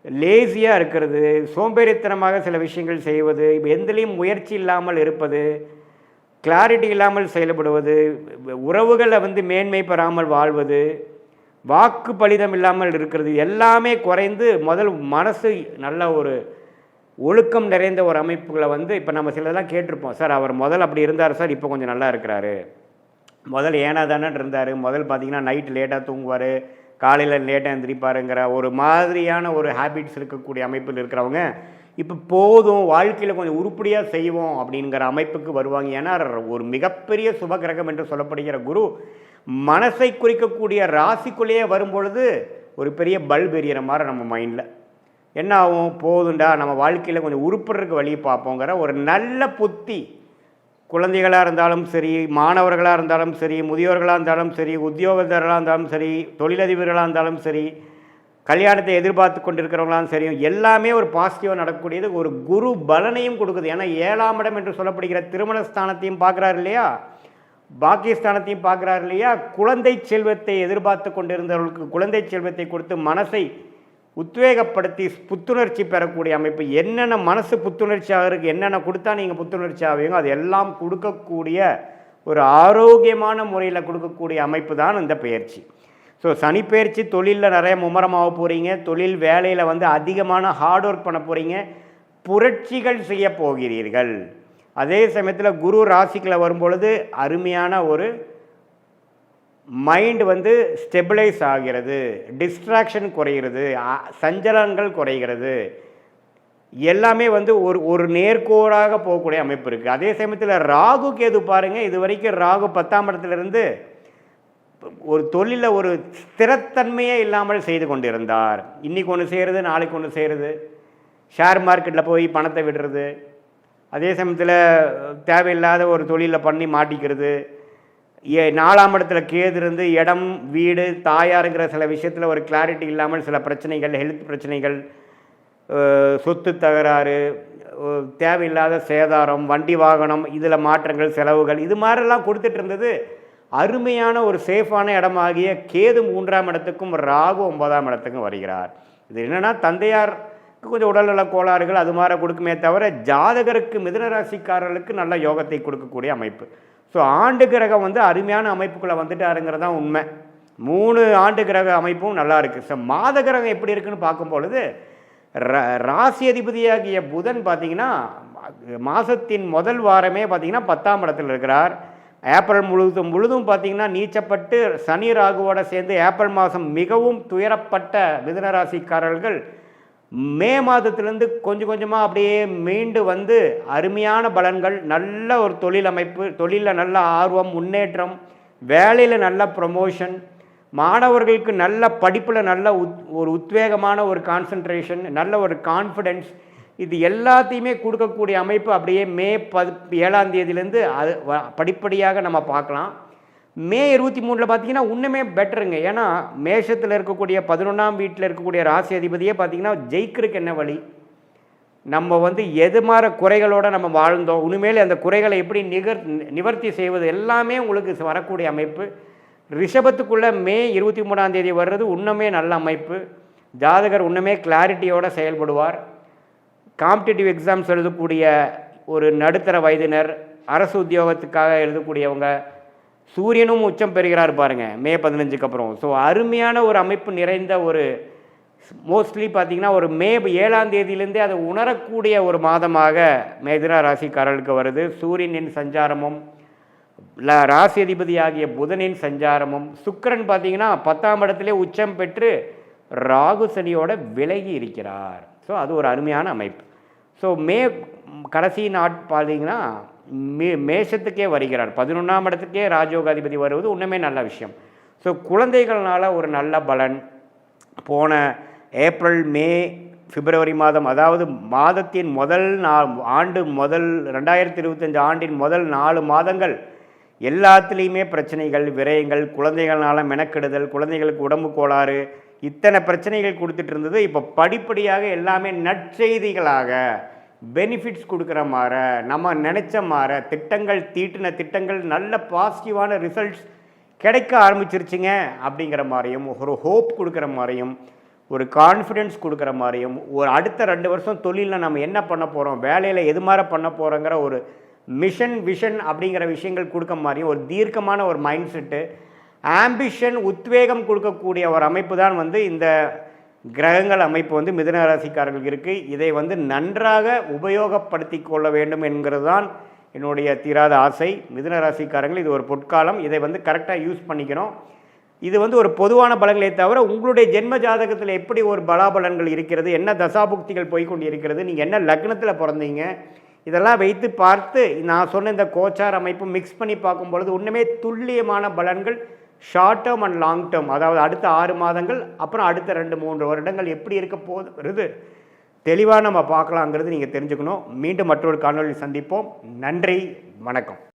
லேசியாக இருக்கிறது, சோம்பேறித்தனமாக சில விஷயங்கள் செய்வது, எந்திலையும் முயற்சி இல்லாமல் இருப்பது, கிளாரிட்டி இல்லாமல் செயல்படுவது, உறவுகளை வந்து மேன்மை பெறாமல் வாழ்வது, வாக்கு பலிதம் இல்லாமல் இருக்கிறது, எல்லாமே குறைந்து முதல் மனசு நல்ல ஒரு ஒழுக்கம் நிறைந்த ஒரு அமைப்புகளை வந்து இப்போ நம்ம சிலதெல்லாம் கேட்டிருப்போம். சார் அவர் முதல் அப்படி இருந்தார் சார், இப்போ கொஞ்சம் நல்லா இருக்கிறாரு. முதல் ஏனா தானே இருந்தார். முதல் பார்த்திங்கன்னா நைட்டு லேட்டாக தூங்குவார், காலையில் லேட்டாக எழுந்திரிப்பாருங்கிற ஒரு மாதிரியான ஒரு ஹேபிட்ஸ் இருக்கக்கூடிய அமைப்பில் இருக்கிறவங்க இப்போ போதும் வாழ்க்கையில் கொஞ்சம் உருப்படியாக செய்வோம் அப்படிங்கிற அமைப்புக்கு வருவாங்க. ஏன்னா ஒரு மிகப்பெரிய சுபகிரகம் என்று சொல்லப்படுகிற குரு மனசை குறிக்கக்கூடிய ராசிக்குள்ளேயே வரும்பொழுது ஒரு பெரிய பல்ப் எறிகிற மாதிரி நம்ம மைண்டில் என்ன ஆகும், போதுண்டா நம்ம வாழ்க்கையில் கொஞ்சம் உருப்படுறதுக்கு வழி பார்ப்போங்கிற ஒரு நல்ல புத்தி குழந்தைகளாக இருந்தாலும் சரி, மாணவர்களாக இருந்தாலும் சரி, முதியோர்களாக இருந்தாலும் சரி, உத்தியோகத்தர்களாக இருந்தாலும் சரி, தொழிலதிபர்களாக இருந்தாலும் சரி, கல்யாணத்தை எதிர்பார்த்து கொண்டிருக்கிறவங்களாம் சரி, எல்லாமே ஒரு பாசிட்டிவாக நடக்கக்கூடியது. ஒரு குரு பலனையும் கொடுக்குது. ஏன்னா 7ஆம் இடம் என்று சொல்லப்படுகிற திருமண ஸ்தானத்தையும் பார்க்குறாரு இல்லையா, பாக்கியஸ்தானத்தையும் பார்க்குறாரு இல்லையா. குழந்தை செல்வத்தை எதிர்பார்த்து கொண்டிருந்தவர்களுக்கு குழந்தை செல்வத்தை கொடுத்து மனசை உத்வேகப்படுத்தி புத்துணர்ச்சி பெறக்கூடிய அமைப்பு. என்னென்ன மனசு புத்துணர்ச்சி ஆகிறதுக்கு என்னென்ன கொடுத்தா நீங்கள் புத்துணர்ச்சி ஆவீங்க அது எல்லாம் கொடுக்கக்கூடிய ஒரு ஆரோக்கியமான முறையில் கொடுக்கக்கூடிய அமைப்பு தான் இந்த பயிற்சி. ஸோ சனி பயிற்சி தொழிலில் நிறைய மும்முரமாக போகிறீங்க, தொழில் வேலையில் வந்து அதிகமான ஹார்ட் ஒர்க் பண்ண போகிறீங்க, புரட்சிகள் செய்ய போகிறீர்கள். அதே சமயத்தில் குரு ராசிக்குள்ள வரும்பொழுது அருமையான ஒரு மைண்ட் வந்து ஸ்டெபிளைஸ் ஆகிறது, டிஸ்ட்ராக்ஷன் குறைகிறது, சஞ்சலங்கள் குறைகிறது, எல்லாமே வந்து ஒரு நேர்கோடாக போகக்கூடிய அமைப்பு இருக்குது. அதே சமயத்தில் ராகு கேது பாருங்கள், இது வரைக்கும் ராகு 10ஆம் இடத்துலேருந்து ஒரு தொழிலில் ஒரு ஸ்திரத்தன்மையே இல்லாமல் செய்து கொண்டிருந்தார். இன்றைக்கி ஒன்று செய்கிறது, நாளைக்கு ஒன்று செய்கிறது, ஷேர் மார்க்கெட்டில் போய் பணத்தை விடுறது, அதே சமயத்தில் தேவையில்லாத ஒரு தொழிலில் பண்ணி மாட்டிக்கிறது, 4ஆம் இடத்துல கேது இருந்து இடம் வீடு தாயாருங்கிற சில விஷயத்தில் ஒரு கிளாரிட்டி இல்லாமல் சில பிரச்சனைகள், ஹெல்த் பிரச்சனைகள், சொத்து தகராறு, தேவையில்லாத சேதாரம், வண்டி வாகனம், இதில் மாற்றங்கள், செலவுகள், இது மாதிரிலாம் கொடுத்துட்டு இருந்தது. அருமையான ஒரு சேஃபான இடமாகிய கேது 3ஆம் இடத்துக்கும் ராகு 9ஆம் இடத்துக்கும் வருகிறார். இது என்னென்னா தந்தையாருக்கு கொஞ்சம் உடல்நல கோளாறுகள் அது மாதிரி கொடுக்குமே தவிர ஜாதகருக்கு மிதுன ராசிக்காரர்களுக்கு நல்ல யோகத்தை கொடுக்கக்கூடிய அமைப்பு. ஸோ ஆண்டு கிரகம் வந்து அருமையான அமைப்புக்குள்ளே வந்துட்டாருங்கிறது தான் உண்மை. 3 ஆண்டு கிரக அமைப்பும் நல்லா இருக்குது. ஸோ மாத கிரகம் எப்படி இருக்குன்னு பார்க்கும்பொழுது ராசி அதிபதியாகிய புதன் பார்த்திங்கன்னா மாதத்தின் முதல் வாரமே பார்த்திங்கன்னா 10ஆம் இடத்தில் இருக்கிறார். ஏப்ரல் முழுதும் பார்த்திங்கன்னா நீச்சப்பட்டு சனி ராகுவோட சேர்ந்து ஏப்ரல் மாதம் மிகவும் துயரப்பட்ட மிதுன ராசிக்காரர்கள் மே மாதத்திலேருந்து கொஞ்சம் கொஞ்சமாக அப்படியே மீண்டு வந்து அருமையான பலன்கள், நல்ல ஒரு தொழில் அமைப்பு, தொழிலில் நல்ல ஆர்வம், முன்னேற்றம், வேலையில் நல்ல ப்ரமோஷன், மாணவர்களுக்கு நல்ல படிப்பில் நல்ல ஒரு உத்வேகமான ஒரு கான்சன்ட்ரேஷன், நல்ல ஒரு கான்ஃபிடென்ஸ், இது எல்லாத்தையுமே கொடுக்கக்கூடிய அமைப்பு அப்படியே மே 7ஆம் தேதியிலேருந்து அது படிப்படியாக நம்ம பார்க்கலாம். மே 23 பார்த்திங்கன்னா இன்னுமே பெட்டருங்க. ஏன்னா மேஷத்தில் இருக்கக்கூடிய 11ஆம் வீட்டில் இருக்கக்கூடிய ராசி அதிபதியே பார்த்திங்கன்னா ஜெயிக்கிறதுக்கு என்ன வழி, நம்ம வந்து எது மாதிரி குறைகளோடு நம்ம வாழ்ந்தோம், இனிமேல் அந்த குறைகளை எப்படி நிவர்த்தி செய்வது எல்லாமே உங்களுக்கு வரக்கூடிய அமைப்பு. ரிஷபத்துக்குள்ளே மே 23ஆம் தேதி வர்றது இன்னுமே நல்ல அமைப்பு. ஜாதகர் இன்னுமே கிளாரிட்டியோடு செயல்படுவார். காம்படிட்டிவ் எக்ஸாம்ஸ் எழுதக்கூடிய ஒரு நடுத்தர வயதினர், அரசு உத்தியோகத்துக்காக எழுதக்கூடியவங்க, சூரியனும் உச்சம் பெறுகிறார் பாருங்கள் மே 15க்கு அப்புறம். ஸோ அருமையான ஒரு அமைப்பு நிறைந்த ஒரு மோஸ்ட்லி பார்த்திங்கன்னா ஒரு மே 7ஆம் தேதியிலேருந்தே அதை உணரக்கூடிய ஒரு மாதமாக மிதுன ராசிக்காரர்களுக்கு வருது. சூரியனின் சஞ்சாரமும் ராசி அதிபதியாகிய புதனின் சஞ்சாரமும், சுக்கிரன் பார்த்தீங்கன்னா 10ஆம் இடத்திலே உச்சம் பெற்று ராகு சனியோட விலகி இருக்கிறார். ஸோ அது ஒரு அருமையான அமைப்பு. ஸோ கடைசி பார்த்தீங்கன்னா மேஷத்துக்கே வருகிறார். 11ஆம் இடத்துக்கே ராஜயோகாதிபதி வருவது இன்னுமே நல்ல விஷயம். ஸோ குழந்தைகள்னால ஒரு நல்ல பலன். போன ஏப்ரல், மே, பிப்ரவரி மாதம், அதாவது மாதத்தின் முதல் 2025 ஆண்டின் முதல் 4 மாதங்கள் எல்லாத்துலேயுமே பிரச்சனைகள், விரயங்கள், குழந்தைகள்னால மெனக்கெடுதல், குழந்தைகளுக்கு உடம்பு கோளாறு, இத்தனை பிரச்சனைகள் கொடுத்துட்டு இருந்தது. இப்போ படிப்படியாக எல்லாமே நற்செய்திகளாக பெனிஃபிட்ஸ் கொடுக்குற மாதிரி, நம்ம நினச்ச மாதிரி தீட்டின திட்டங்கள் நல்ல பாசிட்டிவான ரிசல்ட்ஸ் கிடைக்க ஆரம்பிச்சிருச்சுங்க அப்படிங்கிற மாதிரியும், ஒரு ஹோப் கொடுக்குற மாதிரியும், ஒரு கான்ஃபிடென்ஸ் கொடுக்குற மாதிரியும், ஒரு அடுத்த 2 வருஷம் தொழிலில் நம்ம என்ன பண்ண போகிறோம், வேலையில் எது மாதிரி பண்ண போகிறோங்கிற ஒரு விஷன் அப்படிங்கிற விஷயங்கள் கொடுக்க மாதிரியும், ஒரு தீர்க்கமான ஒரு மைண்ட் செட்டு, ஆம்பிஷன், உத்வேகம் கொடுக்கக்கூடிய ஒரு அமைப்பு தான் இந்த கிரகங்கள் அமைப்பு மிதுன ராசிக்காரர்களுக்கு இருக்குது. இதை நன்றாக உபயோகப்படுத்தி கொள்ள வேண்டும் என்கிறது தான் என்னுடைய தீராத ஆசை. மிதுன ராசிக்காரங்கள் இது ஒரு பொற்காலம். இதை கரெக்டாக யூஸ் பண்ணிக்கணும். இது ஒரு பொதுவான பலன்களை தவிர உங்களுடைய ஜென்ம ஜாதகத்தில் எப்படி ஒரு பலாபலன்கள் இருக்கிறது, என்ன தசாபுக்திகள் போய்கொண்டு இருக்கிறது, நீங்கள் என்ன லக்னத்தில் பிறந்தீங்க, இதெல்லாம் வைத்து பார்த்து நான் சொன்ன இந்த கோச்சார் அமைப்பு மிக்ஸ் பண்ணி பார்க்கும்பொழுது இன்னுமே துல்லியமான பலன்கள் short term and long term, அதாவது அடுத்த 6 மாதங்கள், அப்புறம் அடுத்த 2-3 வருடங்கள் எப்படி இருக்க போகுது தெளிவாக நம்ம பார்க்கலாங்கிறது நீங்கள் தெரிஞ்சுக்கணும். மீண்டும் மற்றொரு காணொலியில் சந்திப்போம். நன்றி, வணக்கம்.